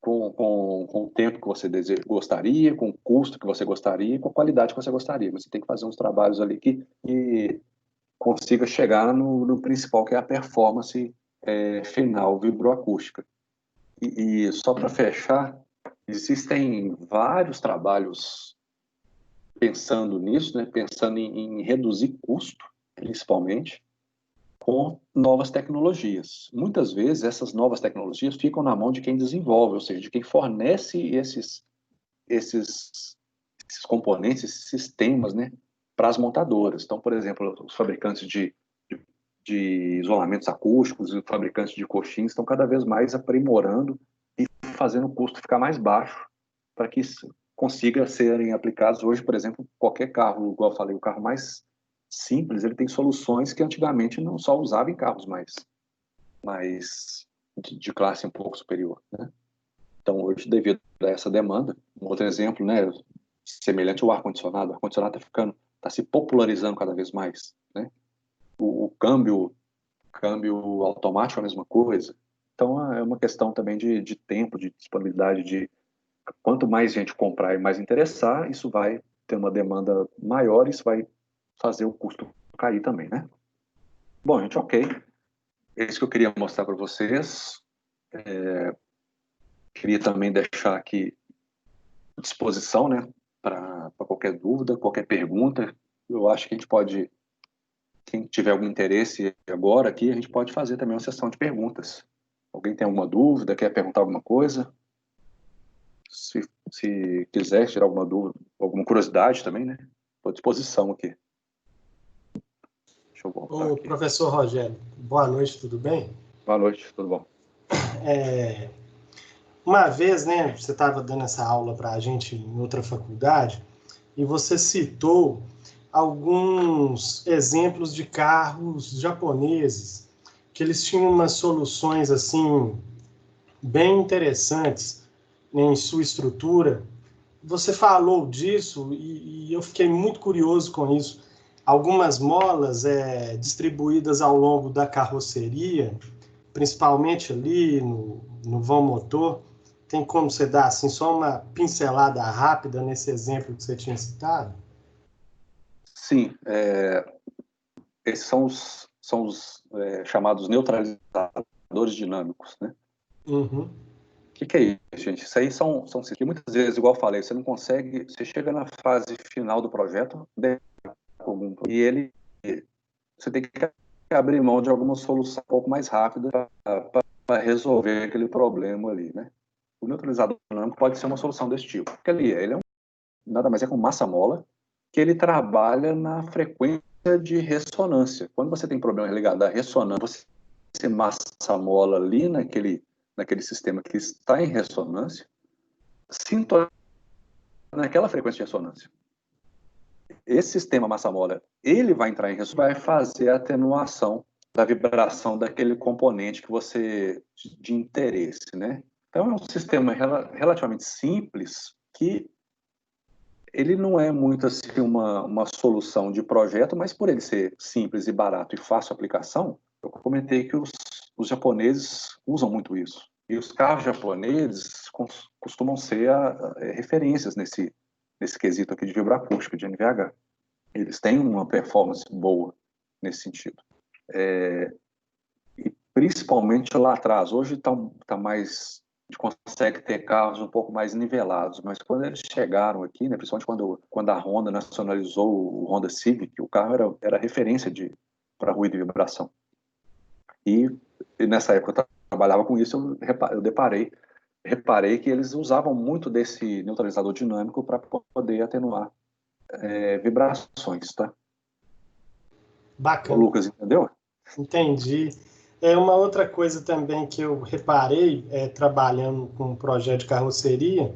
com o tempo que você gostaria, com o custo que você gostaria, com a qualidade que você gostaria. Mas você tem que fazer uns trabalhos ali que consiga chegar no principal, que é a performance final vibroacústica. E só para fechar, existem vários trabalhos pensando nisso, né? Pensando em reduzir custo, principalmente, com novas tecnologias. Muitas vezes essas novas tecnologias ficam na mão de quem desenvolve, ou seja, de quem fornece esses componentes, esses sistemas, né, para as montadoras. Então, por exemplo, os fabricantes de isolamentos acústicos, os fabricantes de coxins estão cada vez mais aprimorando e fazendo o custo ficar mais baixo para que isso consiga serem aplicados. Hoje, por exemplo, qualquer carro, igual eu falei, o carro mais simples, ele tem soluções que antigamente não só usava em carros mais de classe um pouco superior, né? Então, hoje, devido a essa demanda, um outro exemplo, né, semelhante ao ar-condicionado, está se popularizando cada vez mais, né? O câmbio automático é a mesma coisa. Então, é uma questão também de tempo, de disponibilidade, de quanto mais gente comprar e mais interessar, isso vai ter uma demanda maior, isso vai fazer o custo cair também, né? Bom, gente, ok. É isso que eu queria mostrar para vocês. Queria também deixar aqui à disposição, né, para qualquer dúvida, qualquer pergunta. Eu acho que a gente pode, quem tiver algum interesse agora aqui, a gente pode fazer também uma sessão de perguntas. Alguém tem alguma dúvida, quer perguntar alguma coisa? Se quiser tirar alguma dúvida, alguma curiosidade também, né? Estou à disposição aqui. Deixa eu voltar aqui. Professor Rogério, boa noite, tudo bem? Boa noite, tudo bom? Uma vez, né, você estava dando essa aula para a gente em outra faculdade e você citou alguns exemplos de carros japoneses que eles tinham umas soluções assim bem interessantes, né, em sua estrutura. Você falou disso e eu fiquei muito curioso com isso. algumas molas distribuídas ao longo da carroceria, principalmente ali no vão motor. Tem como você dar assim, só uma pincelada rápida nesse exemplo que você tinha citado? Sim, esses são os chamados neutralizadores dinâmicos, né? Uhum. O que é isso, gente? Isso aí são que muitas vezes, igual eu falei, você não consegue, você chega na fase final do projeto e você tem que abrir mão de alguma solução um pouco mais rápida para resolver aquele problema ali, né? O neutralizador dinâmico pode ser uma solução desse tipo. Porque ele nada mais é que um massa-mola que ele trabalha na frequência de ressonância. Quando você tem problema ligado à ressonância, você massa-mola ali naquele sistema que está em ressonância, sintoniza naquela frequência de ressonância. Esse sistema massa-mola, ele vai entrar em ressonância, vai fazer a atenuação da vibração daquele componente que você de interesse, né? Então é um sistema relativamente simples que ele não é muito assim uma solução de projeto, mas por ele ser simples e barato e fácil aplicação, eu comentei que os japoneses usam muito isso. E os carros japoneses costumam ser referências nesse quesito aqui de vibroacústica, de NVH. Eles têm uma performance boa nesse sentido. E principalmente lá atrás. Hoje tá mais... A gente consegue ter carros um pouco mais nivelados, mas quando eles chegaram aqui, né, principalmente quando a Honda nacionalizou o Honda Civic, o carro era referência para ruído e vibração. E nessa época eu trabalhava com isso, eu reparei que eles usavam muito desse neutralizador dinâmico para poder atenuar vibrações, tá? Ô, Bacana. Lucas, entendeu? Entendi. Uma outra coisa também que eu reparei, trabalhando com um projeto de carroceria,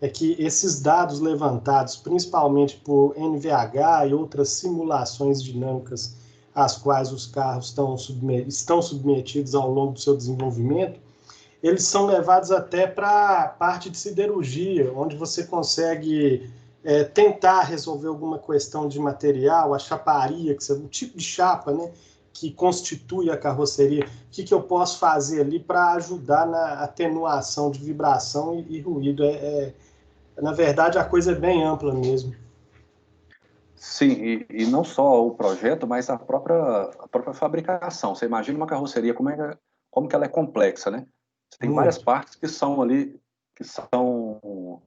é que esses dados levantados, principalmente por NVH e outras simulações dinâmicas às quais os carros estão submetidos ao longo do seu desenvolvimento, eles são levados até para a parte de siderurgia, onde você consegue tentar resolver alguma questão de material, a chaparia, o tipo de chapa, né, que constitui a carroceria. O que eu posso fazer ali para ajudar na atenuação de vibração e ruído? Na verdade, a coisa é bem ampla mesmo. Sim, e não só o projeto, mas a própria fabricação. Você imagina uma carroceria, como que ela é complexa, né? Você tem várias Muito. partes que são ali, que são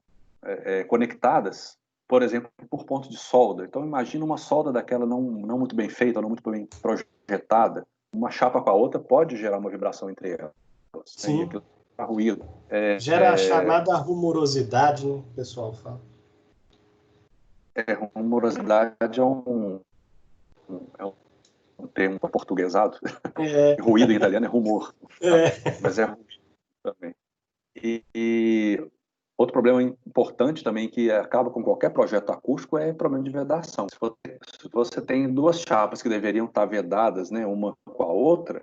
conectadas, por exemplo, por pontos de solda. Então, imagina uma solda daquela não muito bem feita, não muito bem projetada. Uma chapa com a outra pode gerar uma vibração entre elas, né? E Sim. aquilo dá ruído. Gera a chamada rumorosidade, né, o pessoal fala. Rumorosidade é um termo portuguesado. É, Ruído em italiano é rumor, tá? é, Mas é ruído também. E outro problema importante também que acaba com qualquer projeto acústico é o problema de vedação. Se você tem duas chapas que deveriam estar vedadas, né, uma com a outra,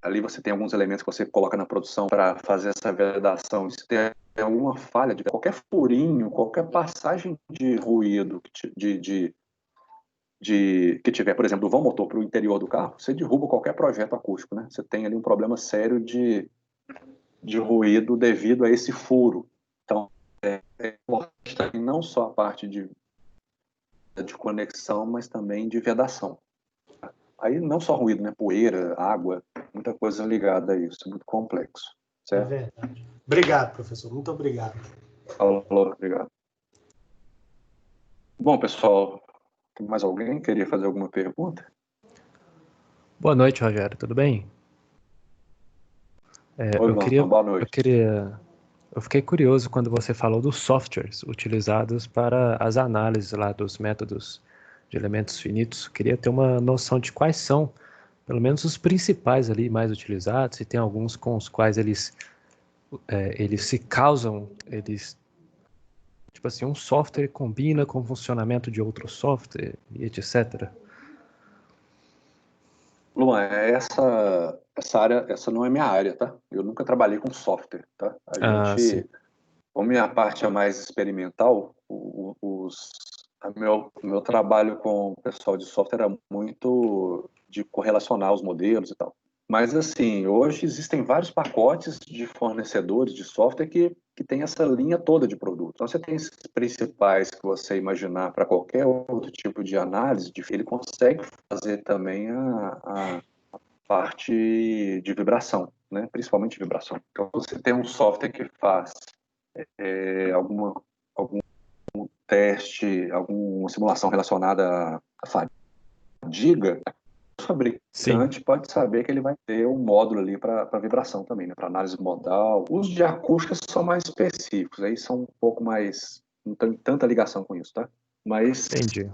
ali você tem alguns elementos que você coloca na produção para fazer essa vedação. Se tem alguma falha, qualquer furinho, qualquer passagem de ruído que tiver, por exemplo, do vão motor para o interior do carro, você derruba qualquer projeto acústico, né? Você tem ali um problema sério de ruído devido a esse furo. Então, é importante não só a parte de conexão, mas também de vedação. Aí não só ruído, né? Poeira, água, muita coisa ligada a isso, muito complexo. é Certo? verdade. Obrigado, professor. Muito obrigado. Falou, obrigado. Bom, pessoal, tem mais alguém que queria fazer alguma pergunta? Boa noite, Rogério. Tudo bem? Oi, Luan, boa noite. Eu fiquei curioso quando você falou dos softwares utilizados para as análises lá dos métodos de elementos finitos. Queria ter uma noção de quais são, pelo menos os principais ali mais utilizados, e tem alguns com os quais eles se causam, tipo assim, um software combina com o funcionamento de outro software e etc. Luan, essa área, essa não é minha área, tá? Eu nunca trabalhei com software, tá? Ah, sim. Como minha parte é mais experimental, meu trabalho com o pessoal de software era muito de correlacionar os modelos e tal. Mas, assim, hoje existem vários pacotes de fornecedores de software que tem essa linha toda de produto. Então, você tem esses principais que você imaginar para qualquer outro tipo de análise, ele consegue fazer também a parte de vibração, né? Principalmente vibração. Então, você tem um software que faz algum teste, alguma simulação relacionada à fadiga, o fabricante pode saber que ele vai ter um módulo ali para vibração também, né? Para análise modal. Os de acústica são mais específicos, aí são um pouco mais... não tem tanta ligação com isso, tá? Mas... Entendi.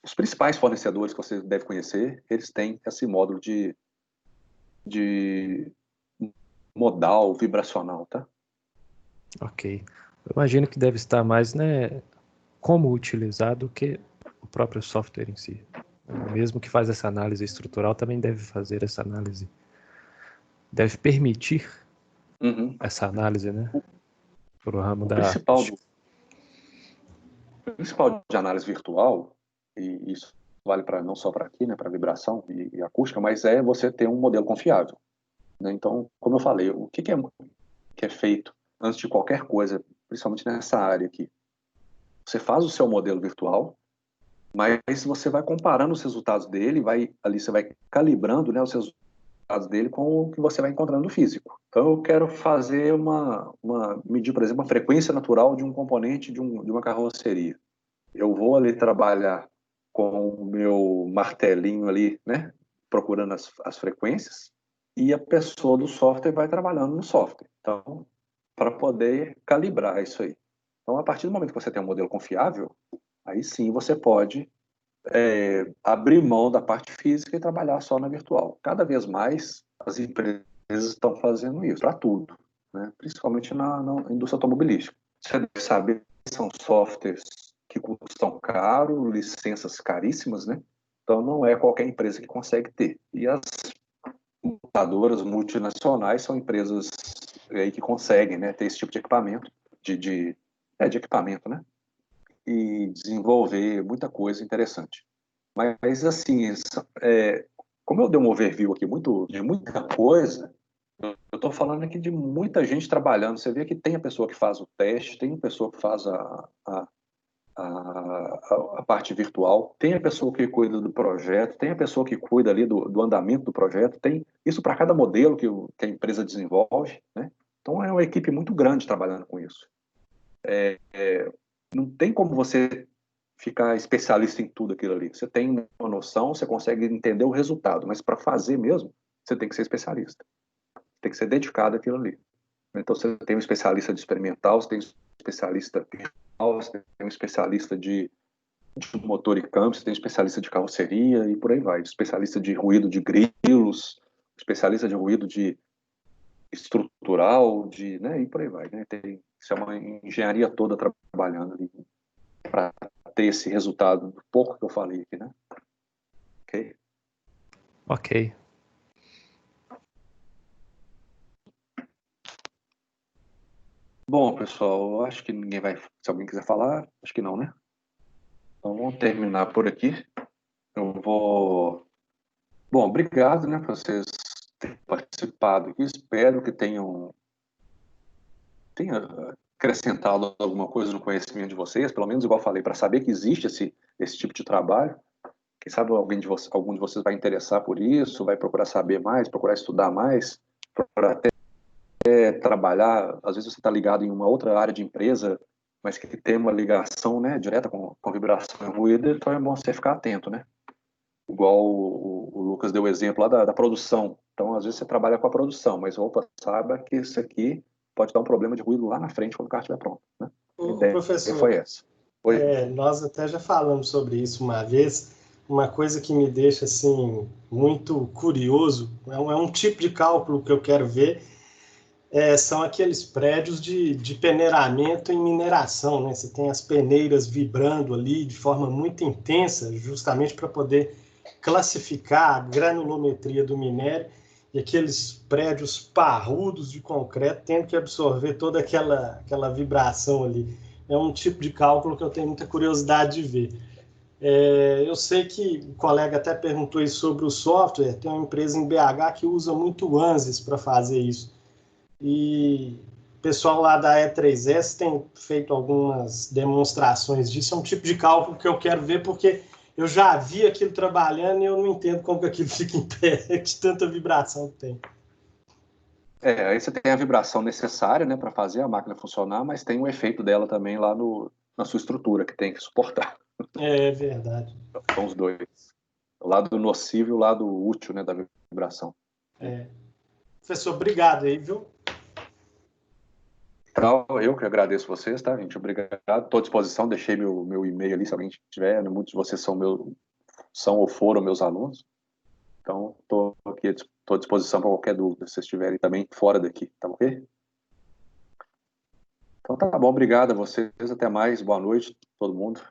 Os principais fornecedores que você deve conhecer, eles têm esse módulo de modal vibracional, tá? Ok. Eu imagino que deve estar mais, né, como utilizar do que o próprio software em si. Mesmo que faz essa análise estrutural, também deve fazer essa análise. Deve permitir essa análise, né? Para o ramo da principal de análise virtual, e isso vale não só para aqui, né, para vibração e acústica, mas é você ter um modelo confiável, né? Então, como eu falei, o que é feito antes de qualquer coisa, principalmente nessa área aqui? Você faz o seu modelo virtual, mas você vai comparando os resultados dele, você vai calibrando, né, os resultados dele com o que você vai encontrando no físico. Então, eu quero fazer medir, por exemplo, a frequência natural de um componente de uma carroceria. Eu vou ali trabalhar com o meu martelinho ali, né, procurando as frequências, e a pessoa do software vai trabalhando no software. Então, para poder calibrar isso aí. Então, a partir do momento que você tem um modelo confiável, aí sim você pode abrir mão da parte física e trabalhar só na virtual. Cada vez mais as empresas estão fazendo isso, para tudo, né? Principalmente na indústria automobilística. Você deve saber que são softwares que custam caro, licenças caríssimas, né? Então não é qualquer empresa que consegue ter. E as montadoras multinacionais são empresas aí que conseguem, né, ter esse tipo de equipamento, de equipamento, né? E desenvolver muita coisa interessante. Mas, assim, como eu dei um overview aqui de muita coisa, eu estou falando aqui de muita gente trabalhando. Você vê que tem a pessoa que faz o teste, tem a pessoa que faz a parte virtual, tem a pessoa que cuida do projeto, tem a pessoa que cuida ali do andamento do projeto, tem isso para cada modelo que a empresa desenvolve, né? Então, é uma equipe muito grande trabalhando com isso. Não tem como você ficar especialista em tudo aquilo ali. Você tem uma noção, você consegue entender o resultado, mas para fazer mesmo, você tem que ser especialista. Tem que ser dedicado àquilo ali. Então, você tem um especialista de experimental, você tem um especialista virtual, você tem um especialista de motor e câmbio, você tem um especialista de carroceria e por aí vai. Especialista de ruído de grilos, especialista de ruído de estrutural, né, e por aí vai, né? Isso é uma engenharia toda trabalhando ali para ter esse resultado do pouco que eu falei aqui, né? Ok? Ok. Bom, pessoal, eu acho que ninguém vai... Se alguém quiser falar, acho que não, né? Então, vamos terminar por aqui. Eu vou... Bom, obrigado, né, por vocês terem participado aqui. Espero que tenha acrescentado alguma coisa no conhecimento de vocês, pelo menos, igual eu falei, para saber que existe esse tipo de trabalho. Quem sabe algum de vocês vai interessar por isso, vai procurar saber mais, procurar estudar mais, procurar até trabalhar. Às vezes você está ligado em uma outra área de empresa, mas que tem uma ligação, né, direta com vibração e ruído, então é bom você ficar atento, né? Igual o Lucas deu o exemplo lá da produção. Então, às vezes você trabalha com a produção, mas opa, saiba que isso aqui pode dar um problema de ruído lá na frente quando o carro estiver pronto, né? A ideia Professor, foi essa. nós até já falamos sobre isso uma vez. Uma coisa que me deixa assim muito curioso, é um tipo de cálculo que eu quero ver, são aqueles prédios de peneiramento em mineração, né? Você tem as peneiras vibrando ali de forma muito intensa, justamente para poder classificar a granulometria do minério, e aqueles prédios parrudos de concreto tendo que absorver toda aquela vibração ali. é um tipo de cálculo que eu tenho muita curiosidade de ver. Eu sei que o colega até perguntou isso sobre o software, tem uma empresa em BH que usa muito o ANSYS para fazer isso. E o pessoal lá da E3S tem feito algumas demonstrações disso. É um tipo de cálculo que eu quero ver, porque eu já vi aquilo trabalhando e eu não entendo como que aquilo fica em pé, de tanta vibração que tem. Aí você tem a vibração necessária, né, para fazer a máquina funcionar, mas tem o efeito dela também lá na sua estrutura, que tem que suportar. É verdade. São os dois. O lado nocivo e o lado útil, né, da vibração. Professor, obrigado aí, viu? Então, eu que agradeço vocês, tá, gente? Obrigado. Estou à disposição, deixei meu e-mail ali, se alguém tiver. Muitos de vocês são ou foram meus alunos. Então, estou à disposição para qualquer dúvida, se vocês tiverem também fora daqui, tá ok? Então, tá bom, obrigado a vocês. Até mais. Boa noite, todo mundo.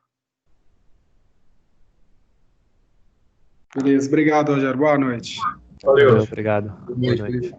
Beleza, obrigado, Rogério. Boa noite. Valeu, obrigado. Boa noite.